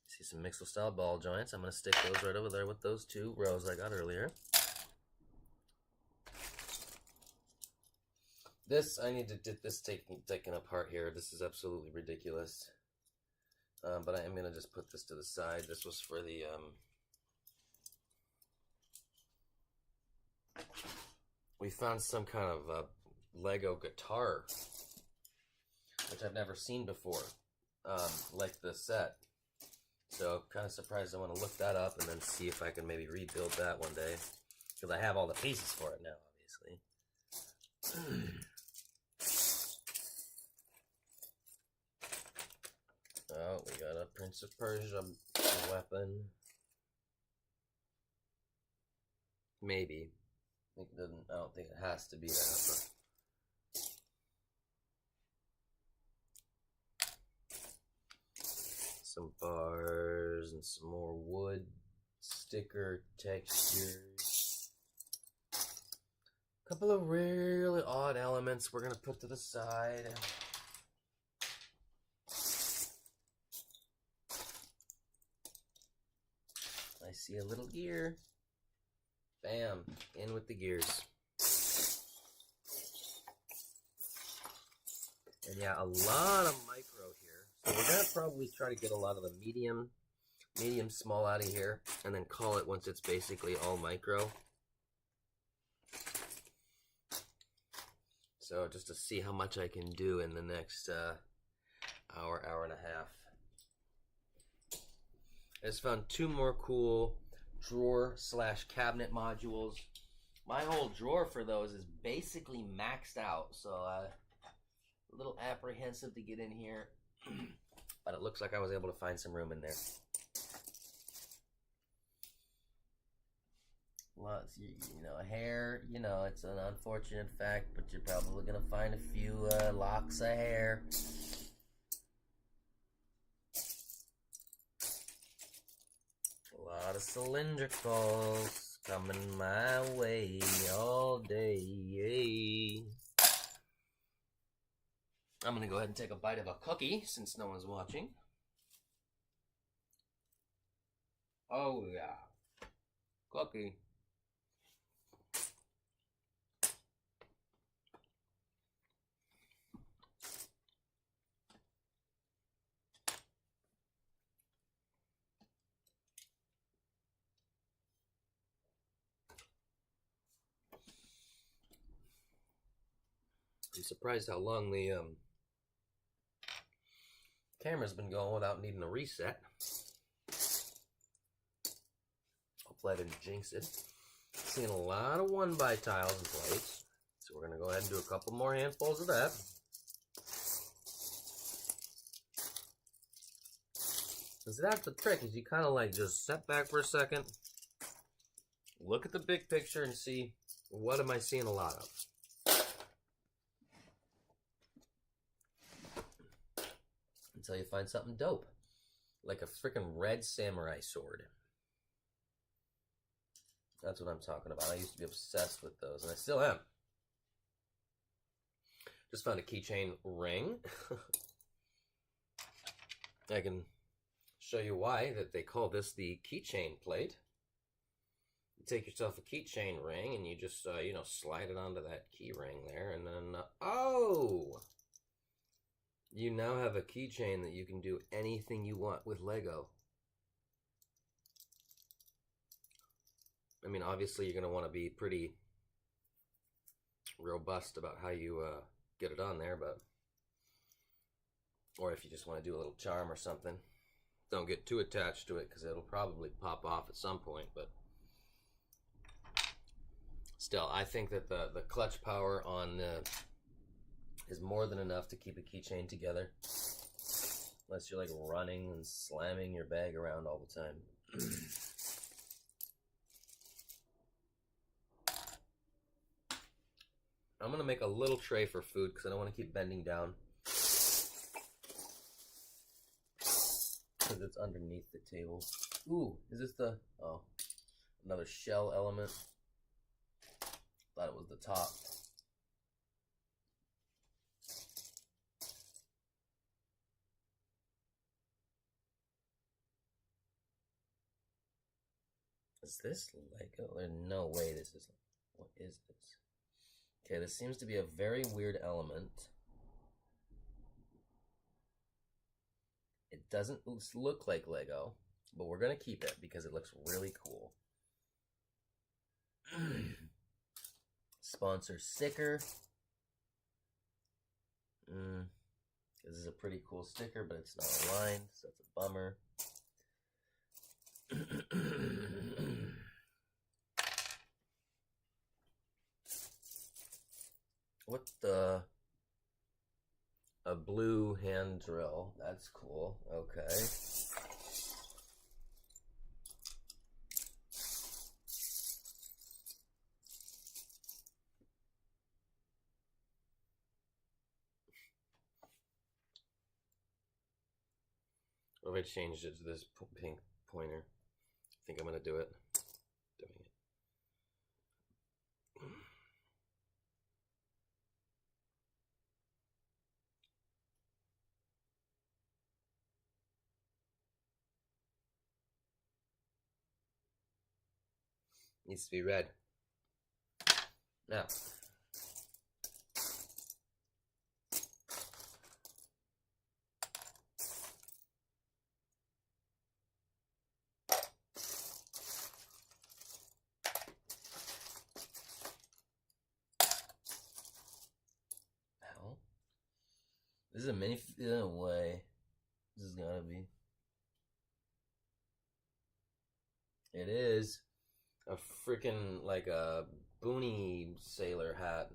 Speaker 1: See some Mixel style ball joints. I'm gonna stick those right over there with those 2 rows I got earlier. This, I need to get this taken apart here. This is absolutely ridiculous. But I am going to just put this to the side. This was for the, we found some kind of Lego guitar, which I've never seen before, like the set. So kind of surprised. I want to look that up and then see if I can maybe rebuild that one day, because I have all the pieces for it now, obviously. Oh, we got a Prince of Persia weapon. Maybe. I don't think it has to be that, but. some bars and some more wood sticker textures. A couple of really odd elements we're going to put to the side. I see a little gear. Bam, in with the gears. And yeah, a lot of micro here. So we're going to probably try to get a lot of the medium small out of here, and then call it once it's basically all micro. So just to see how much I can do in the next hour and a half. I just found 2 more cool drawer/cabinet modules. My whole drawer for those is basically maxed out, so a little apprehensive to get in here, but it looks like I was able to find some room in there. Lots, you know, hair, you know, it's an unfortunate fact, but you're probably going to find a few locks of hair. A lot of cylindricals coming my way all day. I'm going to go ahead and take a bite of a cookie since no one's watching. Oh yeah, cookie. I'm surprised how long the camera's been going without needing a reset. Hopefully I didn't jinx it. Seeing a lot of 1x tiles and plates, so we're gonna go ahead and do a couple more handfuls of that. Because that's the trick, is you kind of like just step back for a second, look at the big picture and see, what am I seeing a lot of? Until you find something dope, like a freaking red samurai sword. That's what I'm talking about. I used to be obsessed with those, and I still am. Just found a keychain ring. I can show you why that they call this the keychain plate. You take yourself a keychain ring, and you just, you know, slide it onto that key ring there, and then, oh! You now have a keychain that you can do anything you want with Lego. I mean, obviously you're going to want to be pretty robust about how you get it on there, but, or if you just want to do a little charm or something, don't get too attached to it because it'll probably pop off at some point, but still, I think that the clutch power on is more than enough to keep a keychain together, unless you're like running and slamming your bag around all the time. I'm gonna make a little tray for food because I don't want to keep bending down, because it's underneath the table. Ooh, is this the, oh, another shell element? Thought it was the top. Is this Lego? There's no way this is, what is this? Okay, this seems to be a very weird element. It doesn't look like Lego, but we're going to keep it because it looks really cool. Sponsor sticker. This is a pretty cool sticker, but it's not aligned, so that's a bummer. What the? A blue hand drill. That's cool. Okay. What if I changed it to this pink pointer? I think I'm gonna do it. Doing it. Needs to be red. Now. This is a mini. No way. This is gotta be. It is a freaking like a boonie sailor hat.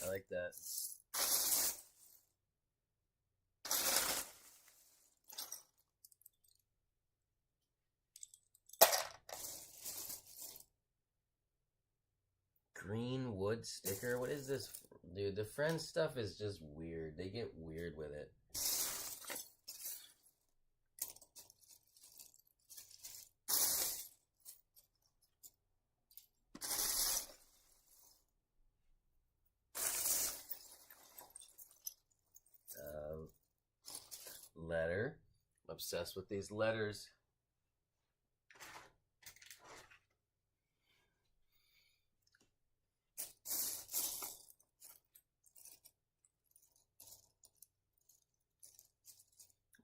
Speaker 1: I like that. Green wood sticker? What is this? Dude, the Friends stuff is just weird. They get weird with it. Letter. I'm obsessed with these letters.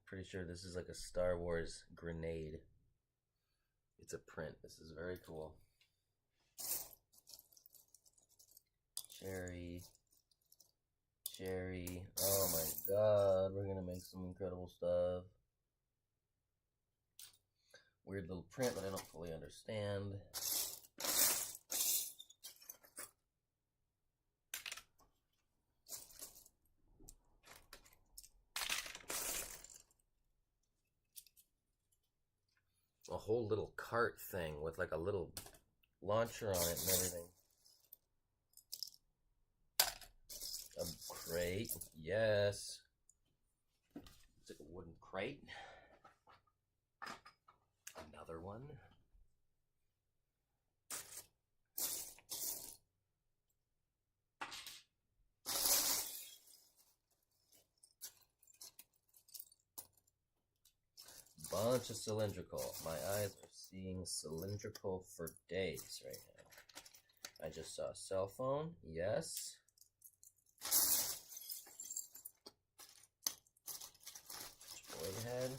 Speaker 1: Pretty sure this is like a Star Wars grenade. It's a print. This is very cool. Cherry. Cherry. Oh my god, we're gonna make some incredible stuff. Weird little print that I don't fully understand. A whole little cart thing with like a little launcher on it and everything. A crate, yes. It's like a wooden crate. Another one. Bunch of cylindrical. My eyes are seeing cylindrical for days right now. I just saw a cell phone. Yes. Blade head.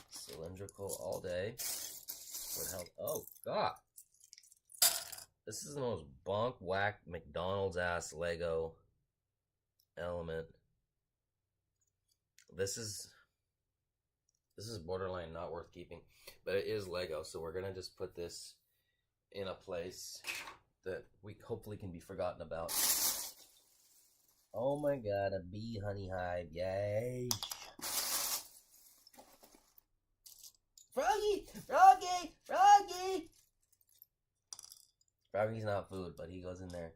Speaker 1: Cylindrical all day. What hell? Oh, God. This is the most bonk whack McDonald's ass Lego element. This is borderline not worth keeping, but it is Lego, so we're gonna just put this in a place that we hopefully can be forgotten about. Oh my god, a bee honey hive, yay! Froggy! Froggy! Froggy! Froggy's not food, but he goes in there.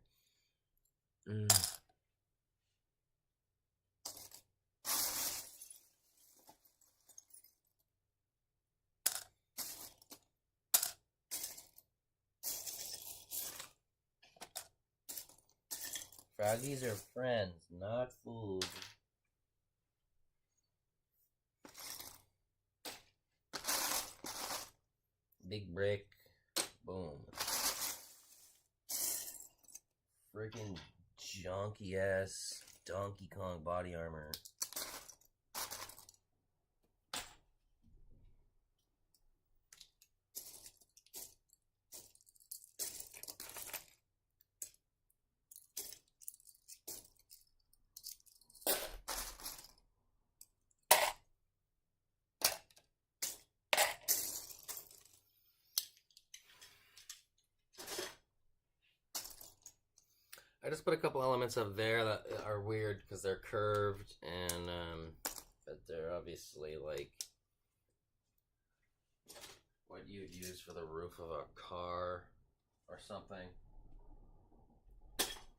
Speaker 1: Froggies are friends, not food. Big brick. Boom. Freaking junky ass Donkey Kong body armor. I just put a couple elements up there that are weird because they're curved and but they're obviously like what you'd use for the roof of a car or something,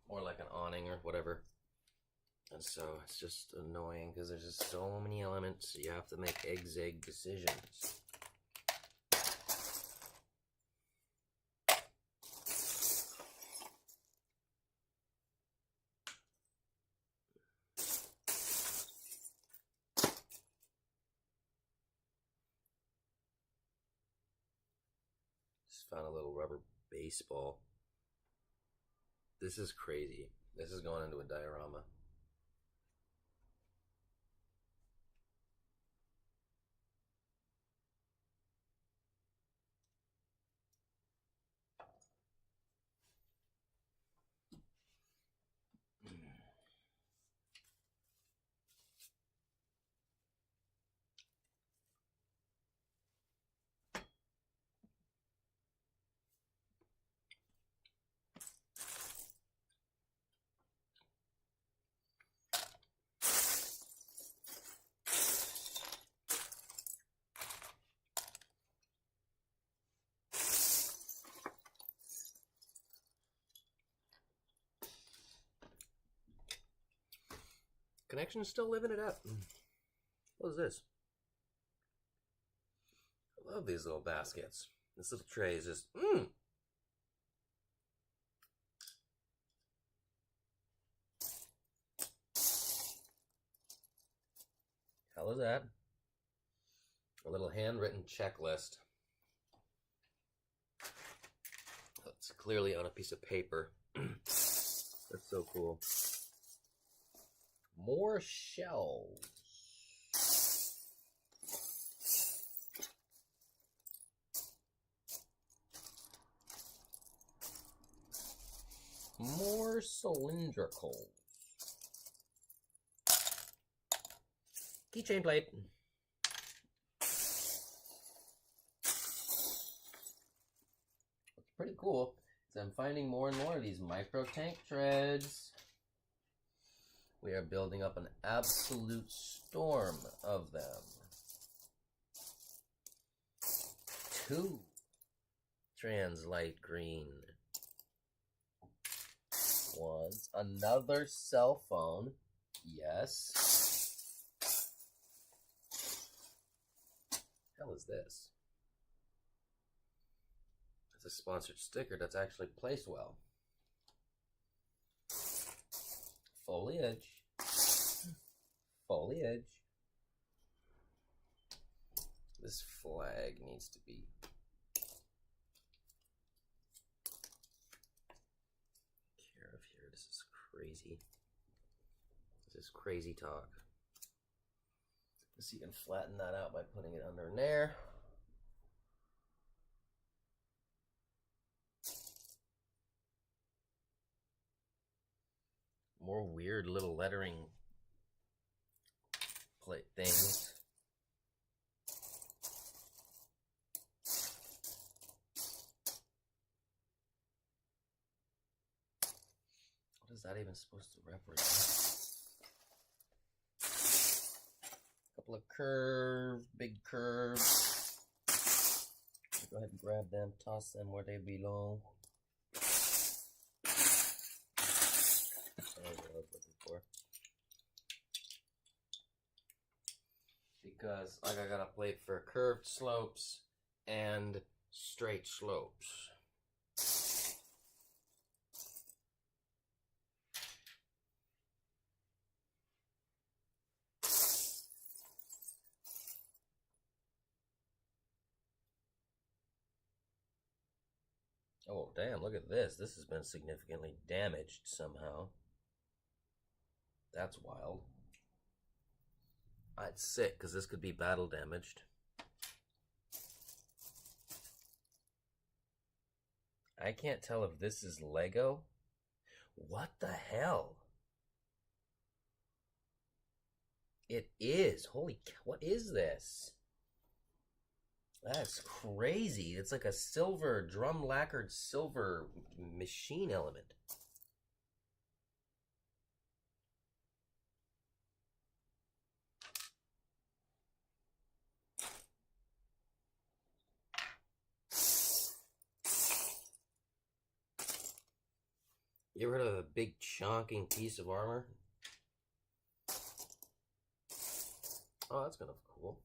Speaker 1: or like an awning or whatever. And so it's just annoying because there's just so many elements. You have to make egg decisions. Just found a little rubber baseball. This is crazy. This is going into a diorama. Connection's still living it up. What is this? I love these little baskets. This little tray is just, How is that? A little handwritten checklist. It's clearly on a piece of paper. That's so cool. More shelves. More cylindrical. Keychain plate. What's pretty cool is I'm finding more and more of these micro tank treads. We are building up an absolute storm of them. 2 trans light green. 1. Another cell phone. Yes. Hell is this? It's a sponsored sticker that's actually placed well. Foliage. Foliage. This flag needs to be care of here. This is crazy. This is crazy talk. Let's see if you can flatten that out by putting it under there. More weird little lettering plate things. What is that even supposed to represent? A couple of curves, big curves. Go ahead and grab them, toss them where they belong. That's what I was looking for. Because like I got a plate for curved slopes and straight slopes. Oh damn, look at this. This has been significantly damaged somehow. That's wild. I'd sick because this could be battle damaged. I can't tell if this is Lego. What the hell? It is. Holy cow, what is this? That's crazy. It's like a silver, drum lacquered silver machine element. You ever heard of a big chonking piece of armor? Oh, that's kind of cool.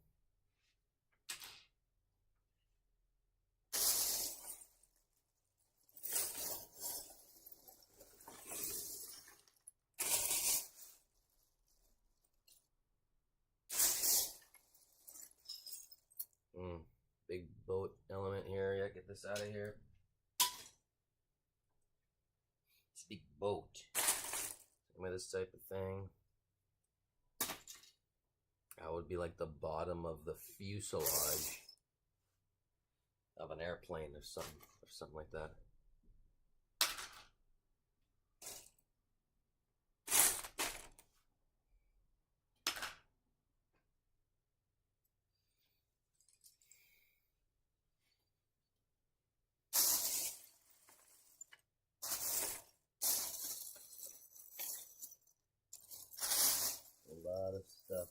Speaker 1: Big boat element here. Yeah, get this out of here. It's a big boat. Give me this type of thing. That would be like the bottom of the fuselage of an airplane or something like that. A lot of stuff.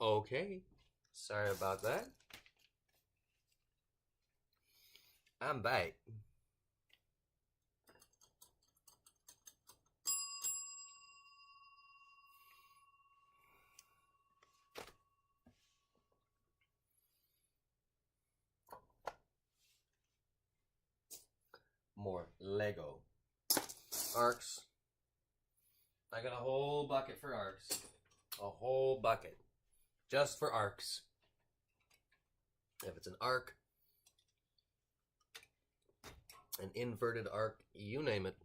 Speaker 1: Okay. Sorry about that. I'm back. More Lego. Arcs. I got a whole bucket for arcs. A whole bucket. Just for arcs. If it's an arc, an inverted arc, you name it.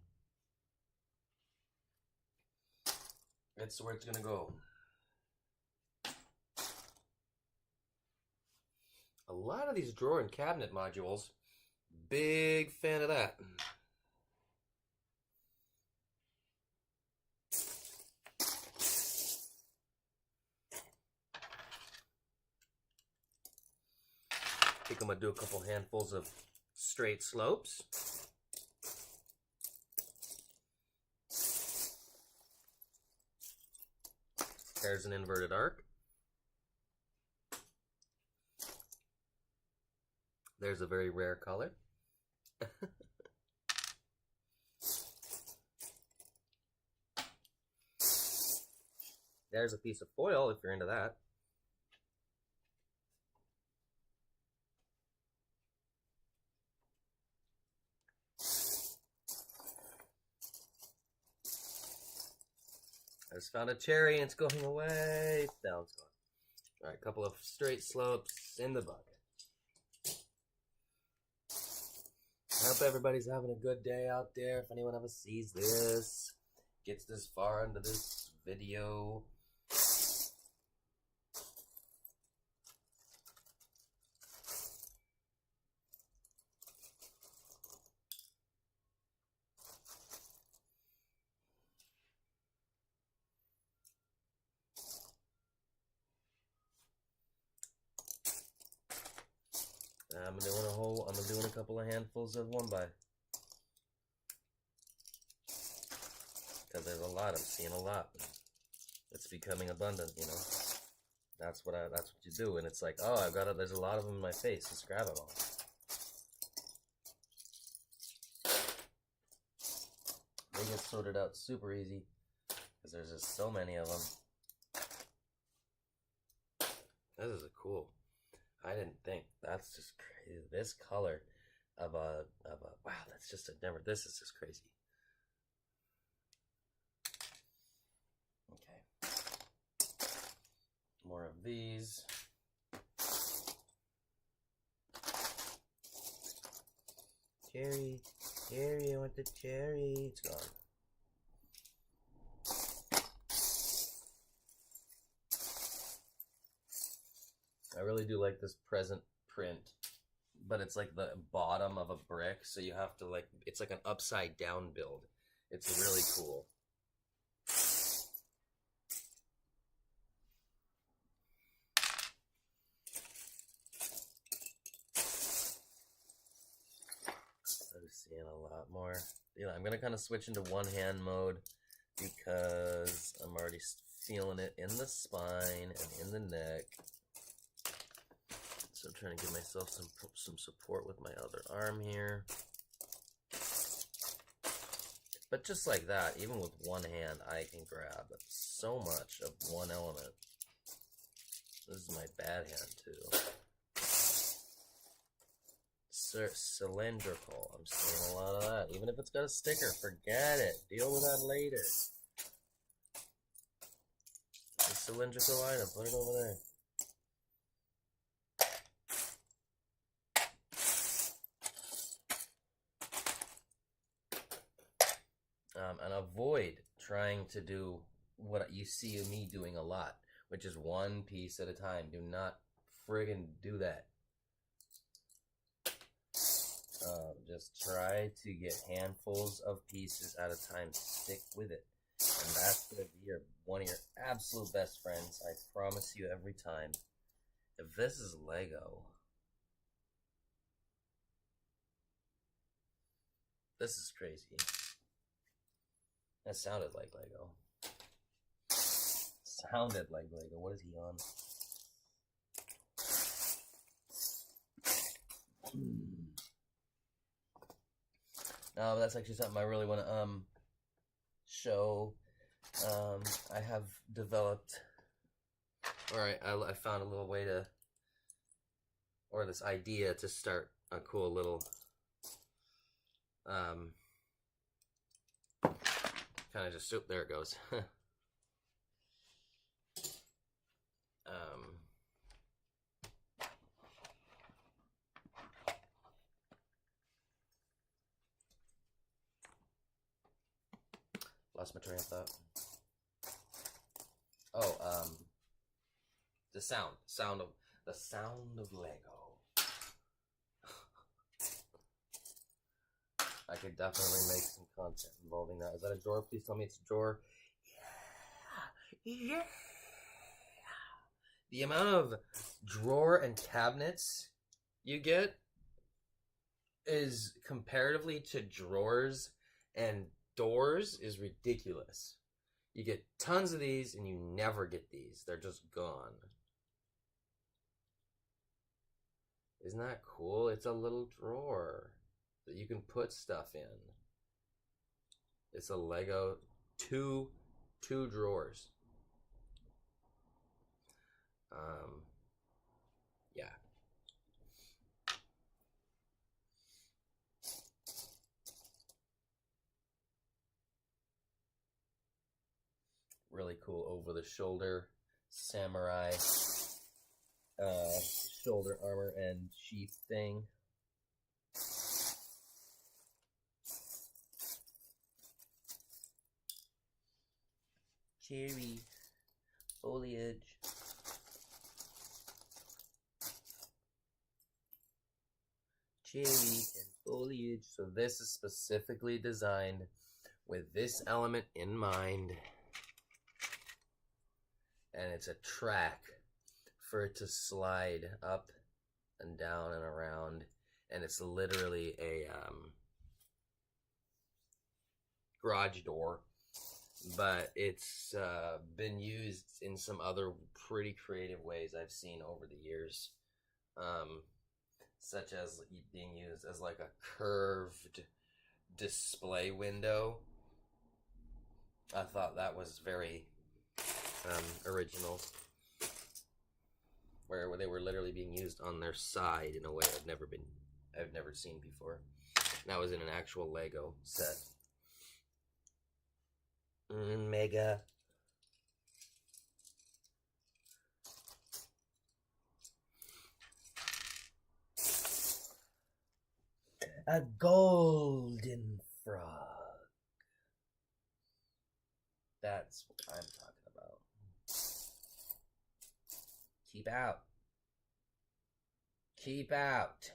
Speaker 1: It's where it's gonna go. A lot of these drawer and cabinet modules, big fan of that. I think I'm gonna do a couple handfuls of straight slopes. There's an inverted arc. There's a very rare color. There's a piece of foil if you're into that. I just found a cherry and it's going away. Now it's gone. All right, a couple of straight slopes in the bucket. I hope everybody's having a good day out there. If anyone ever sees this, gets this far into this video. I'm doing a couple of handfuls of 1x. Because there's a lot, I'm seeing a lot. It's becoming abundant, you know. That's what you do, and it's like, oh, there's a lot of them in my face, just grab them all. They get sorted out super easy, because there's just so many of them. This is cool. I didn't think, that's just crazy. This color of a wow, that's just this is just crazy. Okay. More of these. Cherry, I want the cherry. It's gone. I really do like this present print, but it's like the bottom of a brick, so you have to it's like an upside down build. It's really cool. I'm seeing a lot more. Yeah, I'm gonna kind of switch into one hand mode because I'm already feeling it in the spine and in the neck. So I'm trying to give myself some support with my other arm here. But just like that, even with one hand, I can grab so much of one element. This is my bad hand too. Cylindrical. I'm seeing a lot of that. Even if it's got a sticker, forget it. Deal with that later. It's a cylindrical item. Put it over there. And avoid trying to do what you see me doing a lot, which is one piece at a time. Do not friggin' do that. Just try to get handfuls of pieces at a time. Stick with it. And that's going to be one of your absolute best friends. I promise you every time. If this is Lego, this is crazy. That sounded like Lego. Sounded like Lego. What is he on? That's actually something I really want to show. I have developed, I found a little way to, or this idea to start a cool little kind of just, oh, there it goes. Lost my train of thought. Oh, the sound of Lego. I could definitely make some content involving that. Is that a drawer? Please tell me it's a drawer. Yeah. The amount of drawer and cabinets you get is comparatively to drawers and doors is ridiculous. You get tons of these and you never get these. They're just gone. Isn't that cool? It's a little drawer that you can put stuff in. It's a Lego two drawers. Yeah. Really cool over the shoulder samurai shoulder armor and sheath thing. Cherry foliage. Cherry and foliage. So this is specifically designed with this element in mind. And it's a track for it to slide up and down and around. And it's literally a garage door. But it's been used in some other pretty creative ways I've seen over the years. Such as being used as like a curved display window. I thought that was very original. Where they were literally being used on their side in a way I've never seen before. And that was in an actual Lego set. Mega. A golden frog. That's what I'm talking about. Keep out. Keep out.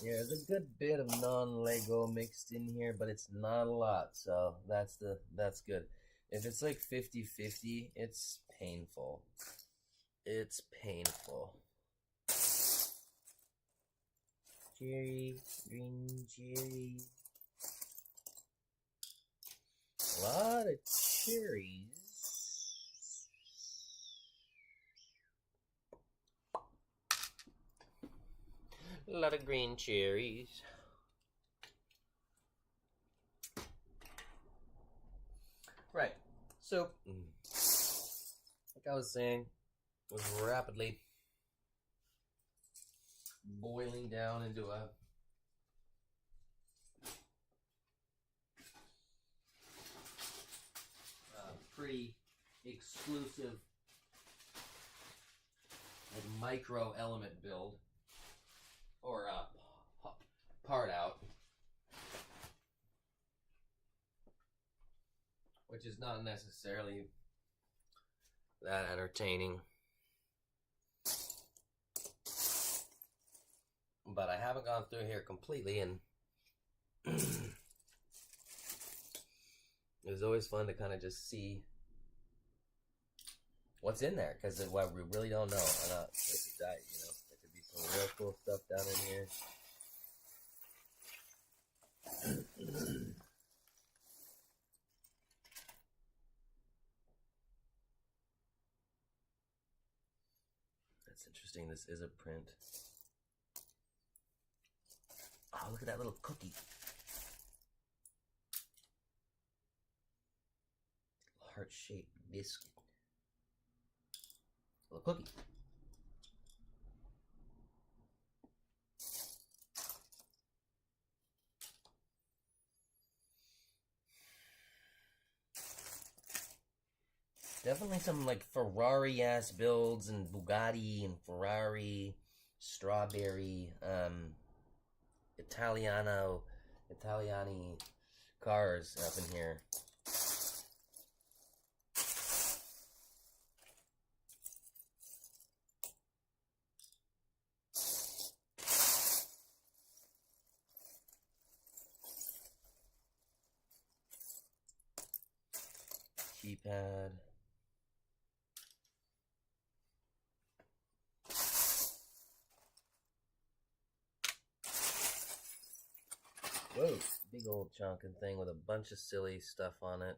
Speaker 1: Yeah, there's a good bit of non-Lego mixed in here, but it's not a lot, so that's good. If it's like 50-50, it's painful. It's painful. Cherry, green cherry. A lot of cherries. A lot of green cherries. Right. So, like I was saying, was rapidly boiling down into a pretty exclusive like micro element build. Or part out, which is not necessarily that entertaining, but I haven't gone through here completely, and it was always fun to kind of just see what's in there, because we really don't know. Why not take a dive, you know? There could be some real cool stuff down in here. That's interesting. This is a print. Oh, look at that little cookie. Heart-shaped biscuit. Little cookie. Definitely some like Ferrari ass builds and Bugatti and Ferrari, strawberry, Italiani cars up in here. Keypad. Whoa, big old chunkin' thing with a bunch of silly stuff on it.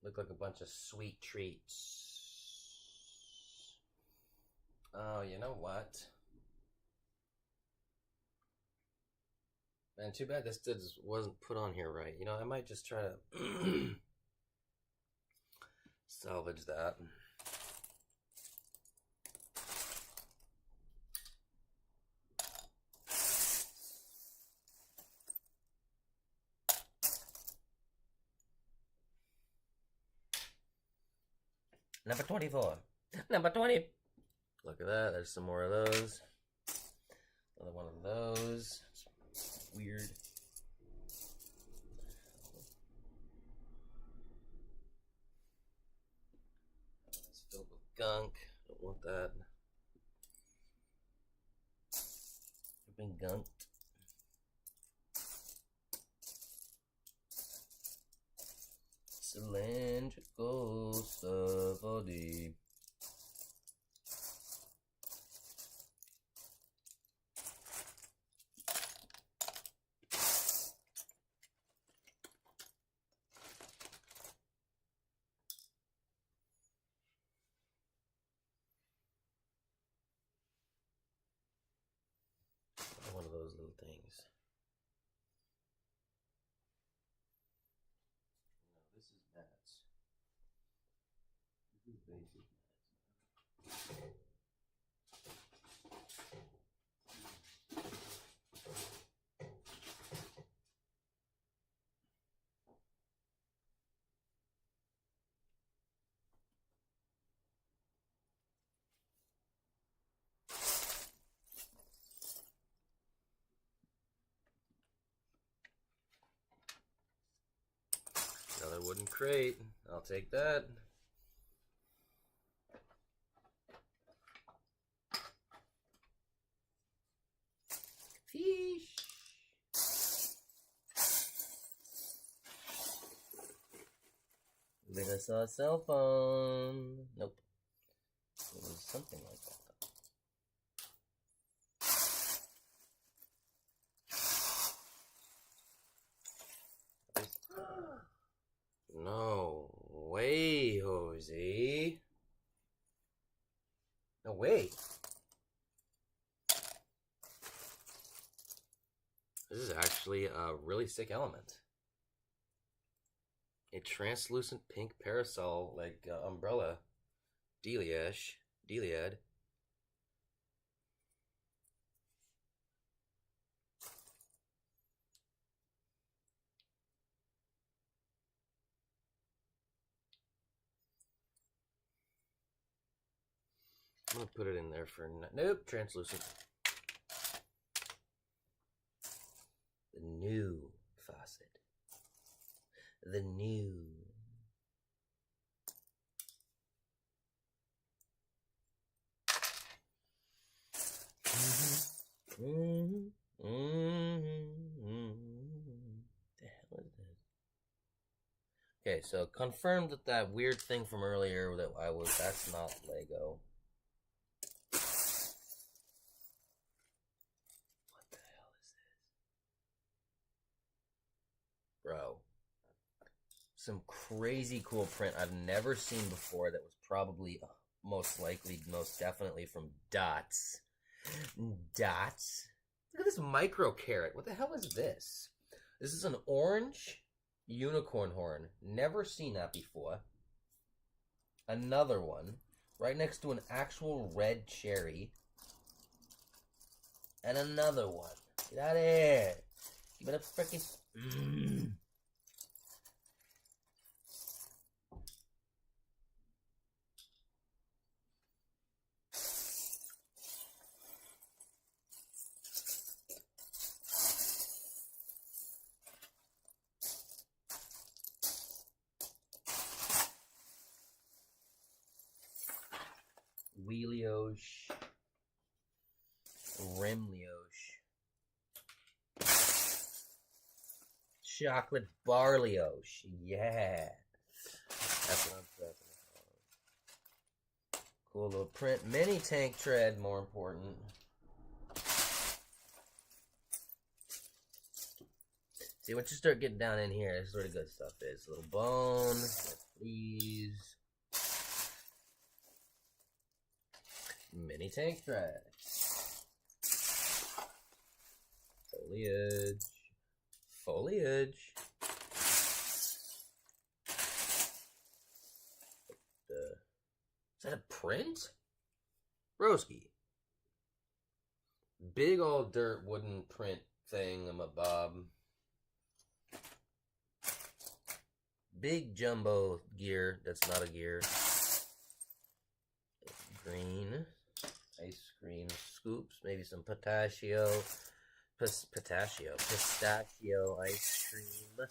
Speaker 1: Look like a bunch of sweet treats. Oh, you know what? Man, too bad this wasn't put on here right. You know, I might just try to salvage that. Number 24. Number 20. Look at that. There's some more of those. Another one of those. It's weird. It's filled with gunk. Don't want that. I've been gunked. Cylindrical stuff all day. One of those little things. No, this is mats. This is basic mats. Another wooden crate. I'll take that. Fish. I think I saw a cell phone. Nope. It was something like that. No way, Jose. No way. This is actually a really sick element. A translucent pink parasol, like umbrella. Deliad. I'm gonna put it in there for nope, translucent. The new faucet. The new. The hell is this? Okay, so confirmed that weird thing from earlier that's not Lego. Bro. Some crazy cool print I've never seen before that was probably most definitely from Dots. Dots? Look at this micro carrot. What the hell is this? This is an orange unicorn horn. Never seen that before. Another one. Right next to an actual red cherry. And another one. Get out of here. You better freaking... Wheeliosh, Rimliosh, Chocolate Barliosh, yeah, that's what I'm talking about. Cool little print, mini tank tread, more important. See, once you start getting down in here, this is where the good stuff is. Little bone, please. Mini tank tread. Foliage. Foliage. Is that a print? Broski. Big old dirt wooden print thing, bob. Big jumbo gear. That's not a gear. Green. Ice cream scoops, maybe some pistachio ice cream.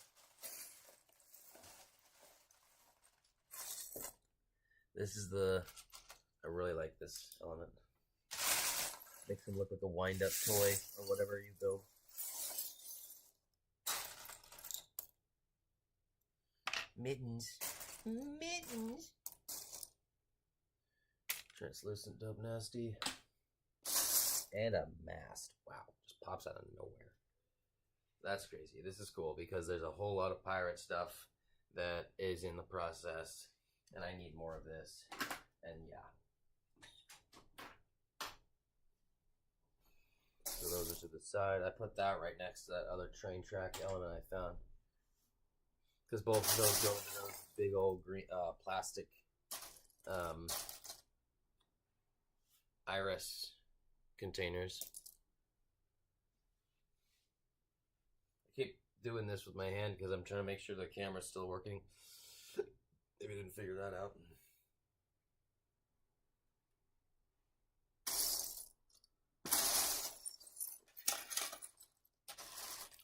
Speaker 1: This is I really like this element. Makes him look like a wind-up toy or whatever you build. Mittens. Translucent Dope Nasty. And a mask. Wow. Just pops out of nowhere. That's crazy. This is cool because there's a whole lot of pirate stuff that is in the process. And I need more of this. And yeah. So those are to the side. I put that right next to that other train track element I found. Because both of those go into those big old green plastic iris containers. I keep doing this with my hand because I'm trying to make sure the camera's still working. Maybe I didn't figure that out.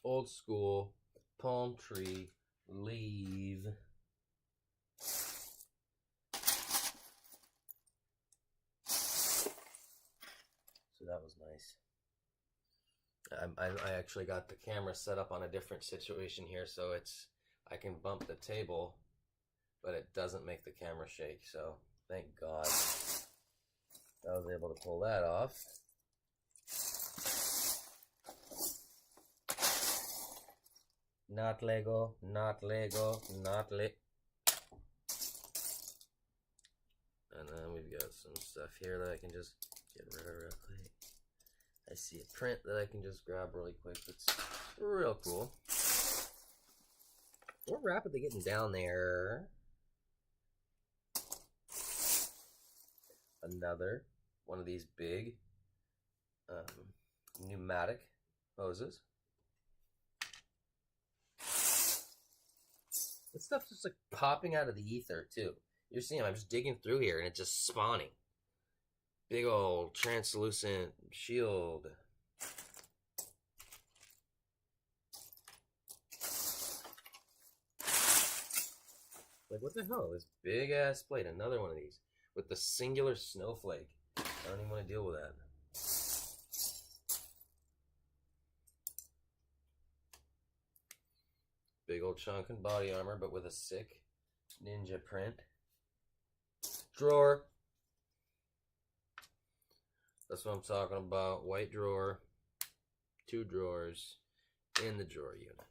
Speaker 1: Old school palm tree leaf. So that was nice. I actually got the camera set up on a different situation here, so I can bump the table, but it doesn't make the camera shake. So thank God I was able to pull that off. Not Lego, not Lego, not Lego. And then we've got some stuff here that I can just get rid of real quick. I see a print that I can just grab really quick. It's real cool. We're rapidly getting down there. Another one of these big pneumatic hoses. This stuff's just like popping out of the ether too. You're seeing I'm just digging through here and it's just spawning. Big old translucent shield. Like what the hell? This big ass plate. Another one of these with the singular snowflake. I don't even want to deal with that. Big old chunk and body armor, but with a sick ninja print. Drawer. That's what I'm talking about. White drawer. 2 drawers in the drawer unit.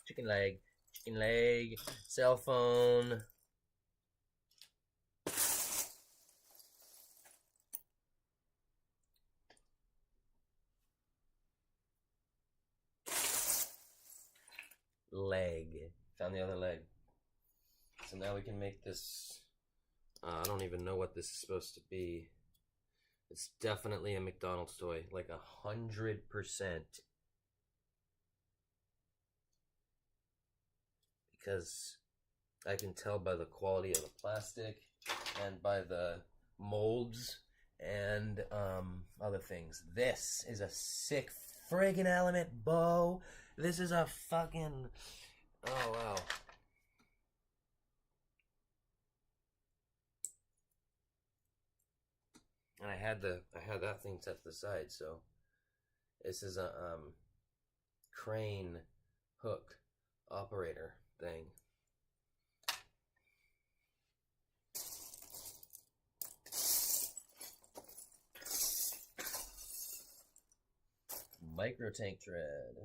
Speaker 1: chicken leg, cell phone. Leg. Found the other leg. So now we can make this. I don't even know what this is supposed to be. It's definitely a McDonald's toy, like 100%. Because I can tell by the quality of the plastic and by the molds and other things. This is a sick friggin' element, Bo. This is a fucking... Oh, wow. And I had that thing set to the side, so this is a crane hook operator thing. Micro tank tread.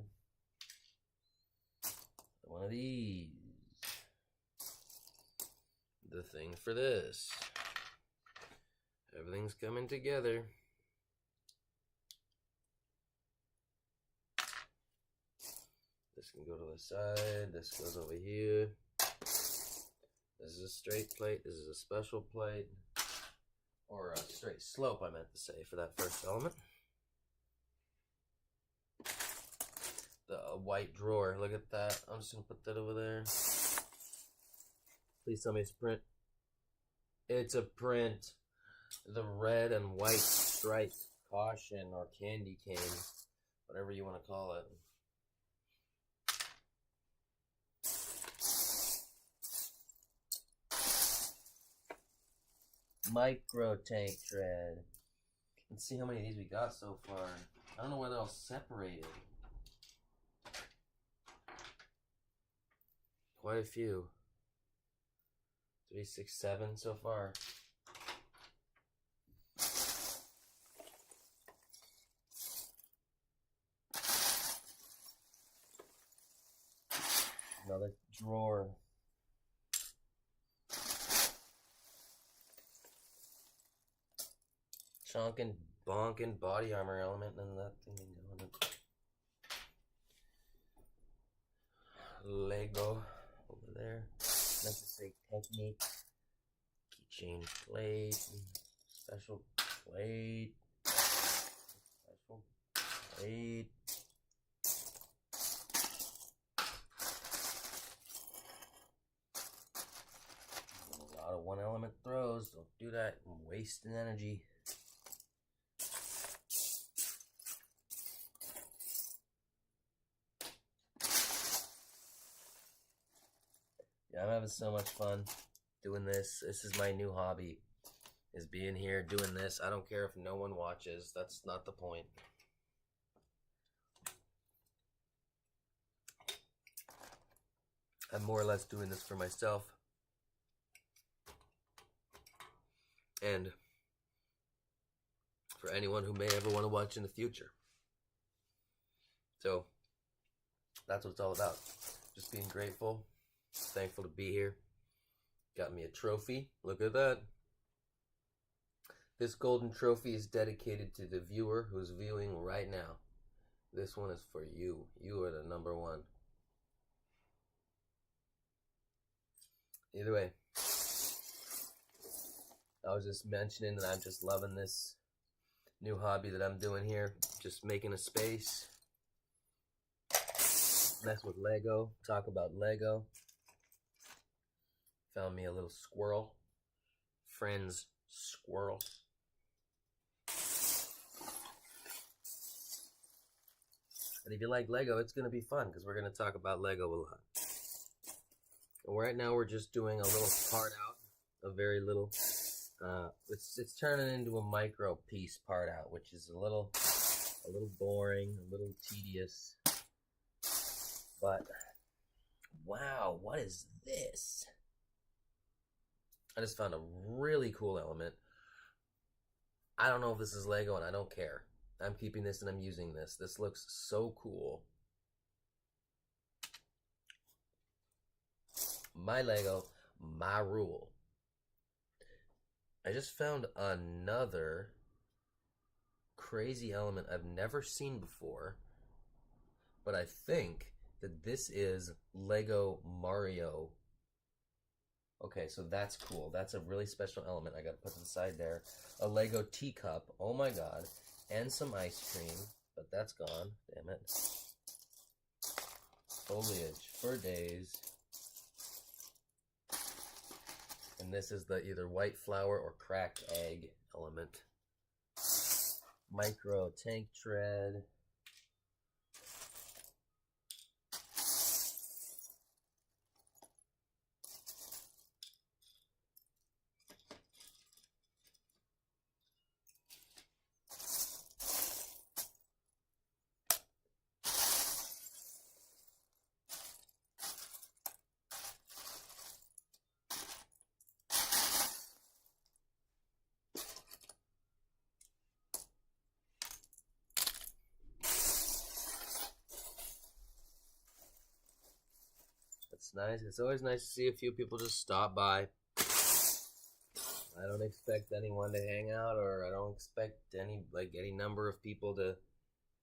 Speaker 1: One of these. The thing for this. Everything's coming together. This can go to the side. This goes over here. This is a straight plate. This is a special plate. Or a straight slope, I meant to say, for that first element. The white drawer. Look at that. I'm just going to put that over there. Please tell me it's a print. It's a print. The red and white striped caution or candy cane, whatever you want to call it. Micro tank tread. Let's see how many of these we got so far. I don't know where they're all separated. Quite a few. 3, 6, 7 so far. Another drawer. Chonkin' bonkin' body armor element and that thing going. Lego over there. Let's just say technique. Keychain plate. Special plate. Special plate. A lot of one element throws. Don't do that. I'm wasting energy. Yeah, I'm having so much fun doing this. This is my new hobby, is being here doing this. I don't care if no one watches. That's not the point. I'm more or less doing this for myself. And for anyone who may ever want to watch in the future. So, that's what it's all about. Just being grateful. Thankful to be here. Got me a trophy. Look at that. This golden trophy is dedicated to the viewer who's viewing right now. This one is for you. You are the number one. Either way, I was just mentioning that I'm just loving this new hobby that I'm doing here. Just making a space. Mess with Lego. Talk about Lego. Found me a little squirrel. Friend's squirrel. And if you like Lego, it's going to be fun because we're going to talk about Lego a lot. And right now we're just doing a little part out. A very little. It's turning into a micro piece part out, which is a little boring, a little tedious. But, wow, what is this? I just found a really cool element. I don't know if this is Lego and I don't care. I'm keeping this and I'm using this. This looks so cool. my Lego, my rule. I just found another crazy element I've never seen before, but I think that this is Lego Mario. Okay, so that's cool. That's a really special element I gotta put to the side there. A Lego teacup, oh my god, and some ice cream, but that's gone, damn it. Foliage for days. And this is the either white flour or cracked egg element. Micro tank tread. It's nice. It's always nice to see a few people just stop by. I don't expect anyone to hang out, or I don't expect any number of people to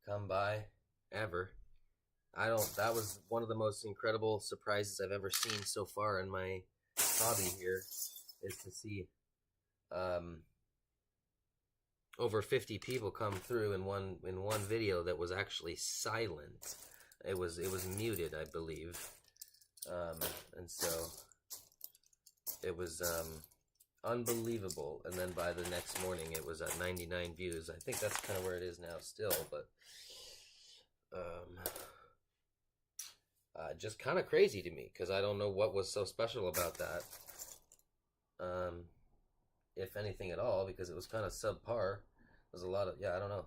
Speaker 1: come by ever. That was one of the most incredible surprises I've ever seen so far in my hobby here, is to see over 50 people come through in one video that was actually silent. It was muted, I believe. And so it was unbelievable. And then by the next morning, it was at 99 views. I think that's kind of where it is now still, but just kind of crazy to me, because I don't know what was so special about that, if anything at all, because it was kind of subpar. There's a lot of, I don't know.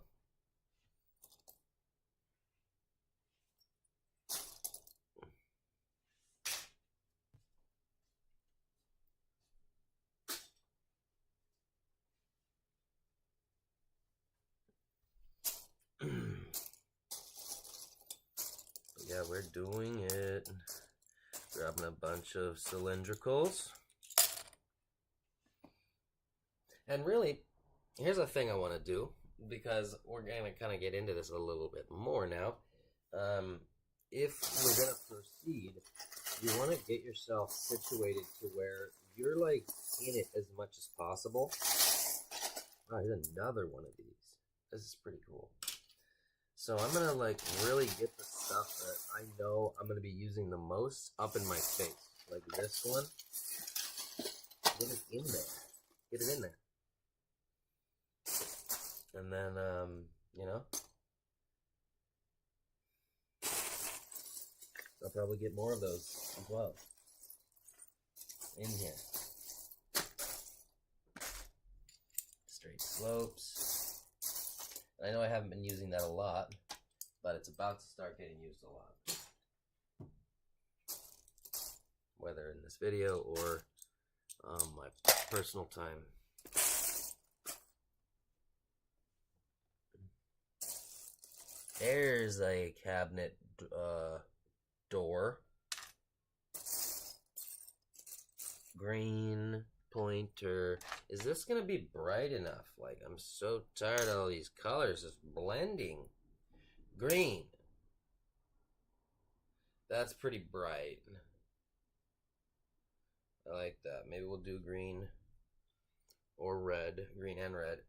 Speaker 1: Yeah, we're doing it. Grabbing a bunch of cylindricals. And really, here's a thing I want to do, because we're going to kind of get into this a little bit more now. If we're going to proceed, you want to get yourself situated to where you're like in it as much as possible. Oh, here's another one of these. This is pretty cool. So I'm going to like really get the stuff that I know I'm going to be using the most up in my face. Like this one. Get it in there. Get it in there. And then, you know, I'll probably get more of those as well in here. Straight slopes. I know I haven't been using that a lot, but it's about to start getting used a lot. Whether in this video or my personal time. There's a cabinet door. Green pointer. Is this gonna be bright enough? Like, I'm so tired of all these colors just blending. Green. That's pretty bright. I like that. Maybe we'll do green or red. Green and red.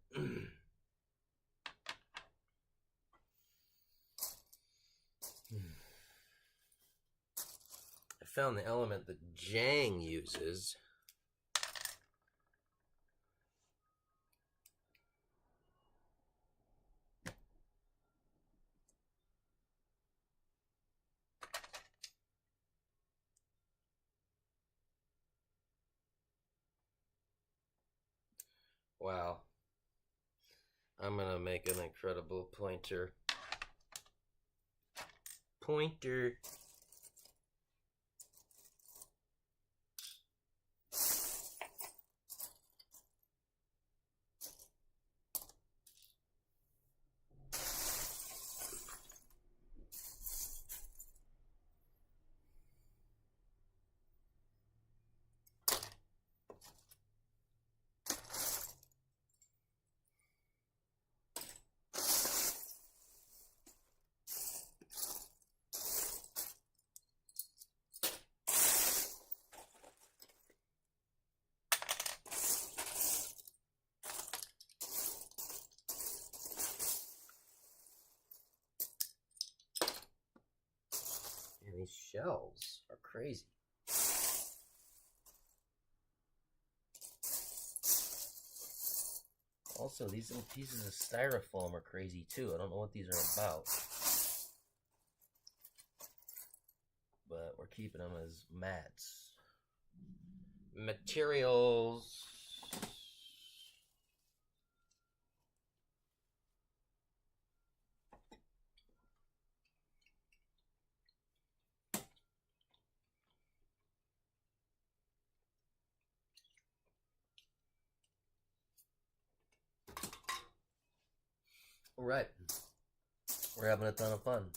Speaker 1: I found the element that Jang uses. Wow. I'm gonna make an incredible pointer. Pointer. shells are crazy. Also, these little pieces of styrofoam are crazy too. I don't know what these are about. But we're keeping them as mats. Materials. All right. We're having a ton of fun.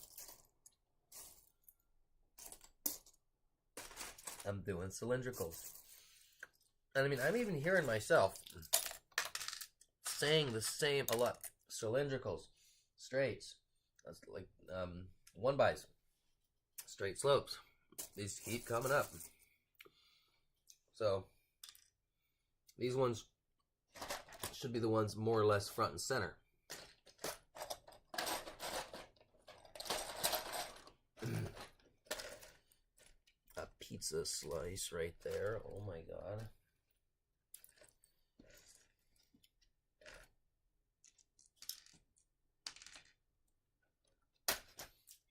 Speaker 1: I'm doing cylindricals. And I mean, I'm even hearing myself saying the same a lot. Cylindricals, straights, that's like 1-bys, straight slopes. These keep coming up. So these ones should be the ones more or less front and center. A pizza slice right there. Oh my god.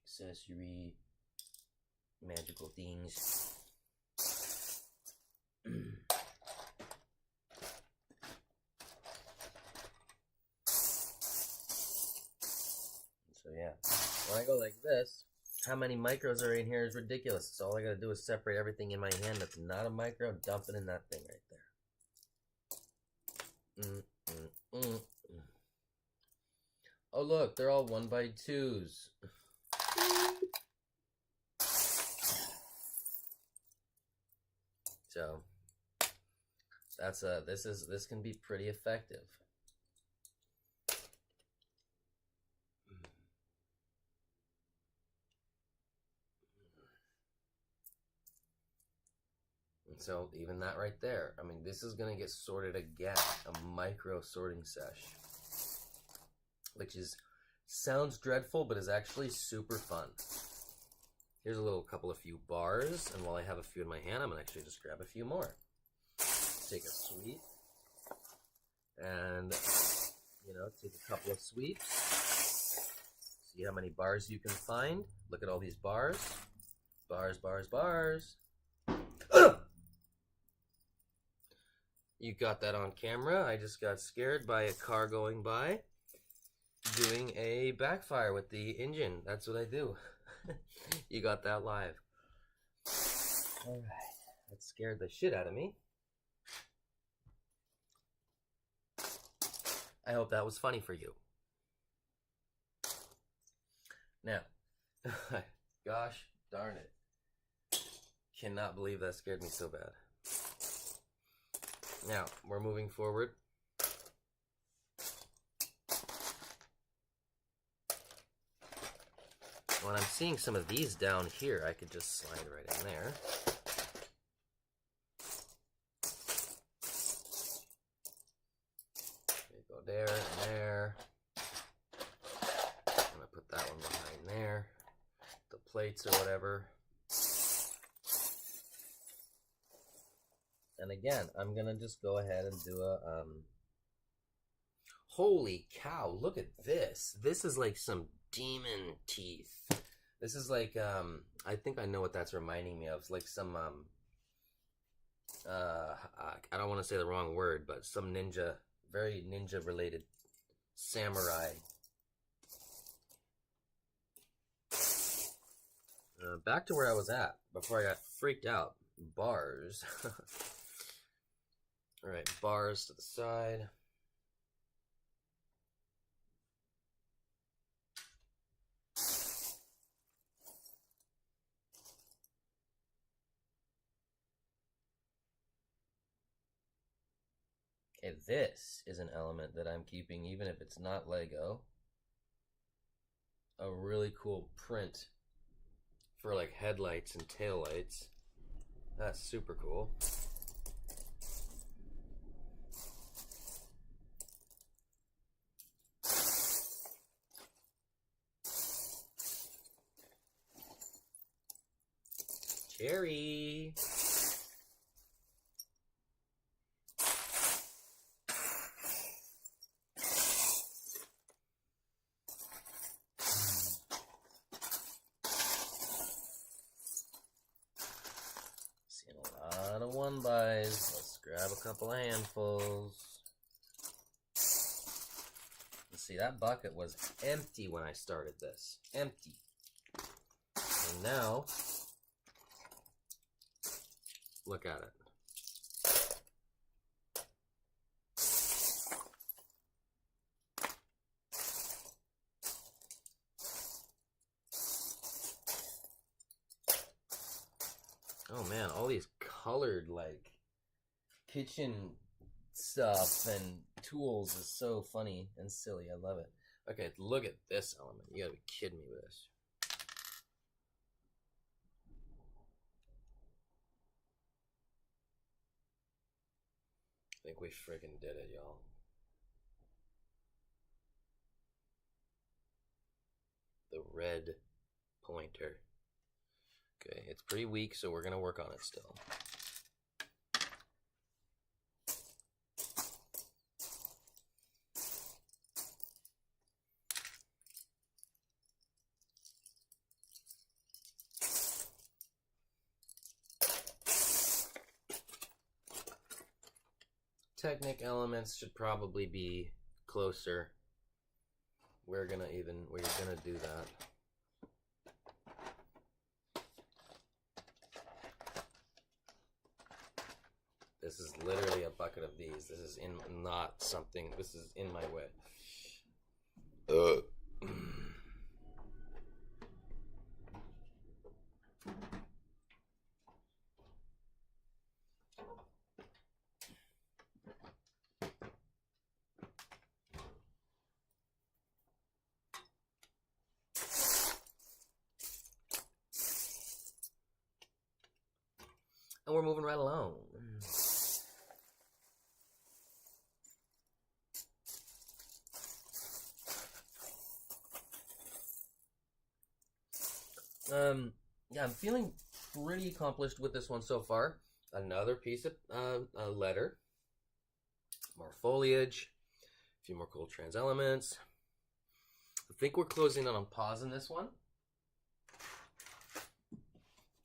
Speaker 1: Accessory magical things. So yeah, when I go like this, how many micros are in here is ridiculous. So all I gotta do is separate everything in my hand that's not a micro, dump it in that thing right there. Oh look, they're all 1x2s. So that's this can be pretty effective. And so even that right there, I mean, this is gonna get sorted again, a micro sorting sesh, which sounds dreadful, but is actually super fun. Here's a couple of few bars, and while I have a few in my hand, I'm gonna actually just grab a few more. Take a sweep, and take a couple of sweeps. See how many bars you can find. Look at all these bars. Bars, bars, bars. You got that on camera. I just got scared by a car going by doing a backfire with the engine. That's what I do. You got that live. All right. That scared the shit out of me. I hope that was funny for you. Now, gosh darn it. Cannot believe that scared me so bad. Now, we're moving forward. When I'm seeing some of these down here, I could just slide right in there. Okay, go there and there. I'm gonna put that one behind there. The plates or whatever. And again, I'm gonna just go ahead and do a holy cow, look at this. This is like some demon teeth. This is like I think I know what that's reminding me of. It's like some I don't want to say the wrong word, but some ninja, very ninja related samurai. Back to where I was at before I got freaked out. Bars. All right, bars to the side. Okay, this is an element that I'm keeping even if it's not Lego. A really cool print for like headlights and taillights. That's super cool. cherry. Seeing a lot of one buys. Let's grab a couple of handfuls. Let's see, that bucket was empty when I started this. Empty. And now, look at it. Oh man, all these colored, like, kitchen stuff and tools is so funny and silly. I love it. Okay, look at this element. You gotta be kidding me with this. I think we freaking did it, y'all. The red pointer. Okay, it's pretty weak, so we're gonna work on it still. Technic elements should probably be closer. We're gonna do that. This is literally a bucket of these. This is not something. This is in my way. And we're moving right along. Yeah, I'm feeling pretty accomplished with this one so far. Another piece of a letter, more foliage, a few more cool trans elements. I think we're closing on pause in this one.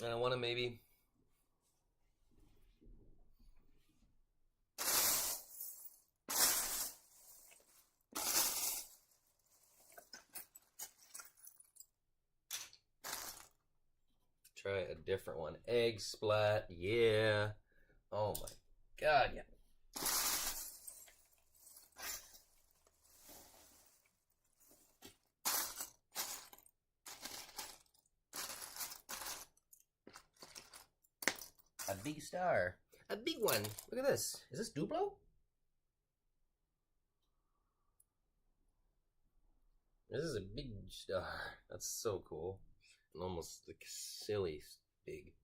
Speaker 1: And I want to maybe try a different one. Egg splat, yeah. Oh my god, yeah. A big star. A big one. Look at this. Is this Duplo? This is a big star. That's so cool. And almost like silly big.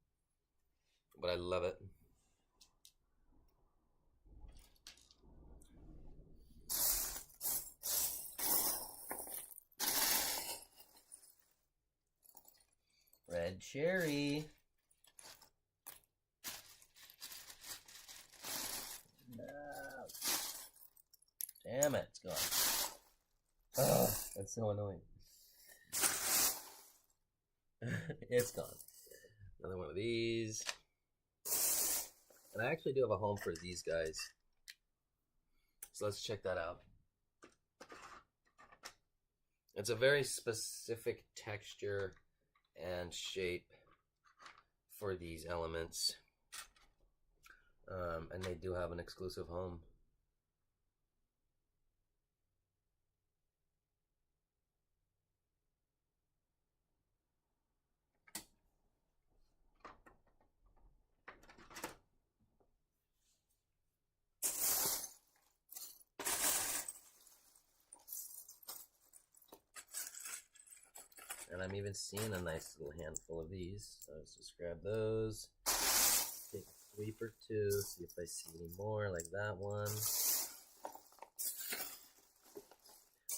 Speaker 1: But I love it. Red cherry. No. Damn it, it's gone. Ugh, that's so annoying. It's gone. Another one of these. And I actually do have a home for these guys. So let's check that out. It's a very specific texture and shape for these elements. And they do have an exclusive home. And I'm even seeing a nice little handful of these. So let's just grab those. Take a sweep or two, see if I see any more like that one.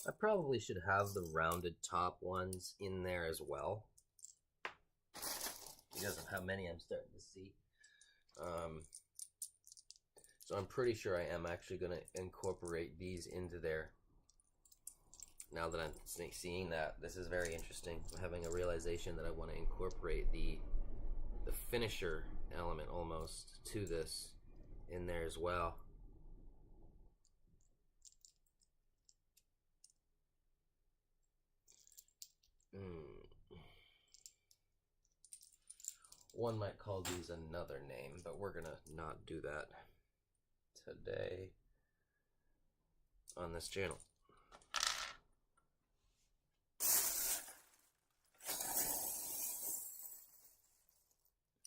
Speaker 1: I probably should have the rounded top ones in there as well. because of how many I'm starting to see. So I'm pretty sure I am actually going to incorporate these into there. Now that I'm seeing that, this is very interesting. I'm having a realization that I want to incorporate the finisher element almost to this in there as well. One might call these another name, but we're gonna not do that today on this channel.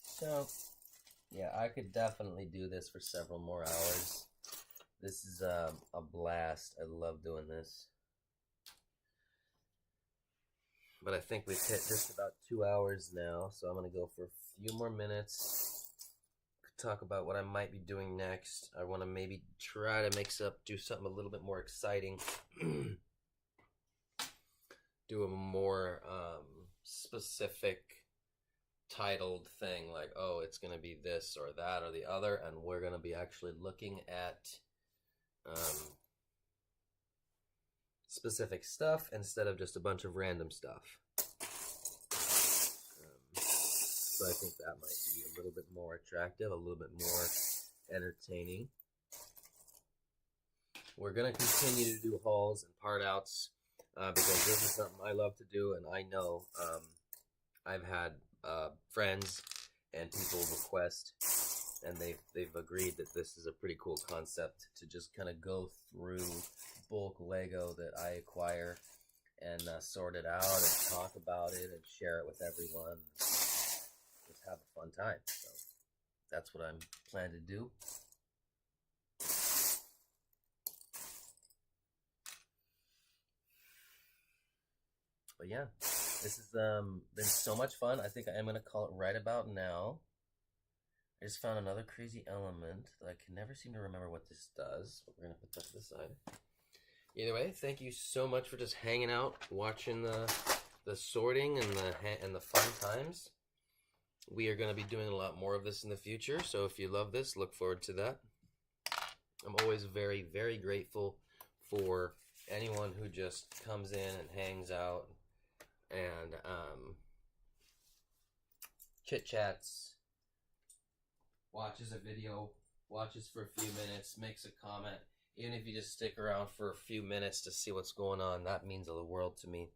Speaker 1: So, yeah, I could definitely do this for several more hours. This is a blast. I love doing this. But I think we've hit just about 2 hours now, so I'm going to go for a few more minutes. Talk about what I might be doing next. I want to maybe try to do something a little bit more exciting. Do a more specific titled thing, like, oh, it's going to be this or that or the other, and we're going to be actually looking at specific stuff instead of just a bunch of random stuff. So I think that might be a little bit more attractive, a little bit more entertaining. We're going to continue to do hauls and part outs because this is something I love to do, and I know I've had friends and people request, and they've agreed that this is a pretty cool concept to just kind of go through bulk Lego that I acquire and sort it out and talk about it and share it with everyone. Just have a fun time. So that's what I'm planning to do. But yeah, this has been so much fun. I think I am going to call it right about now. I just found another crazy element that I can never seem to remember what this does. But we're going to put that to the side. Either way, thank you so much for just hanging out, watching the sorting and the fun times. We are going to be doing a lot more of this in the future, so if you love this, look forward to that. I'm always very, very grateful for anyone who just comes in and hangs out and chit-chats, watches a video, watches for a few minutes, makes a comment. Even if you just stick around for a few minutes to see what's going on, that means the world to me.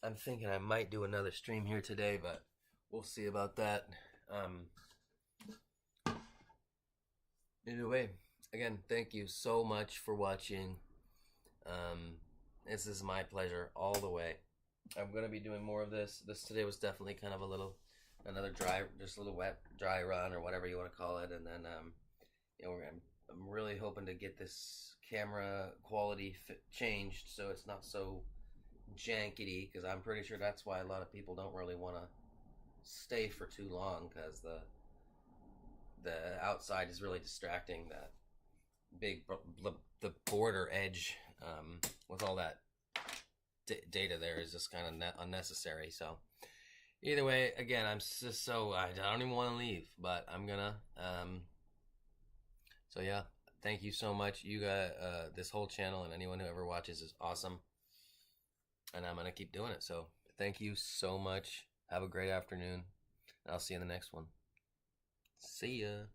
Speaker 1: I'm thinking I might do another stream here today, but we'll see about that. Either way, again, thank you so much for watching. This is my pleasure all the way. I'm going to be doing more of this. This today was definitely kind of another just a little wet, dry run or whatever you want to call it. And then, I'm really hoping to get this camera quality changed so it's not so jankety, because I'm pretty sure that's why a lot of people don't really want to stay for too long, because the outside is really distracting. That big the border edge with all that data there is just kind of unnecessary. So either way, again, I'm just I don't even want to leave, but I'm gonna so yeah, thank you so much. You got this whole channel and anyone who ever watches is awesome, and I'm gonna keep doing it. So thank you so much. Have a great afternoon, and I'll see you in the next one. See ya.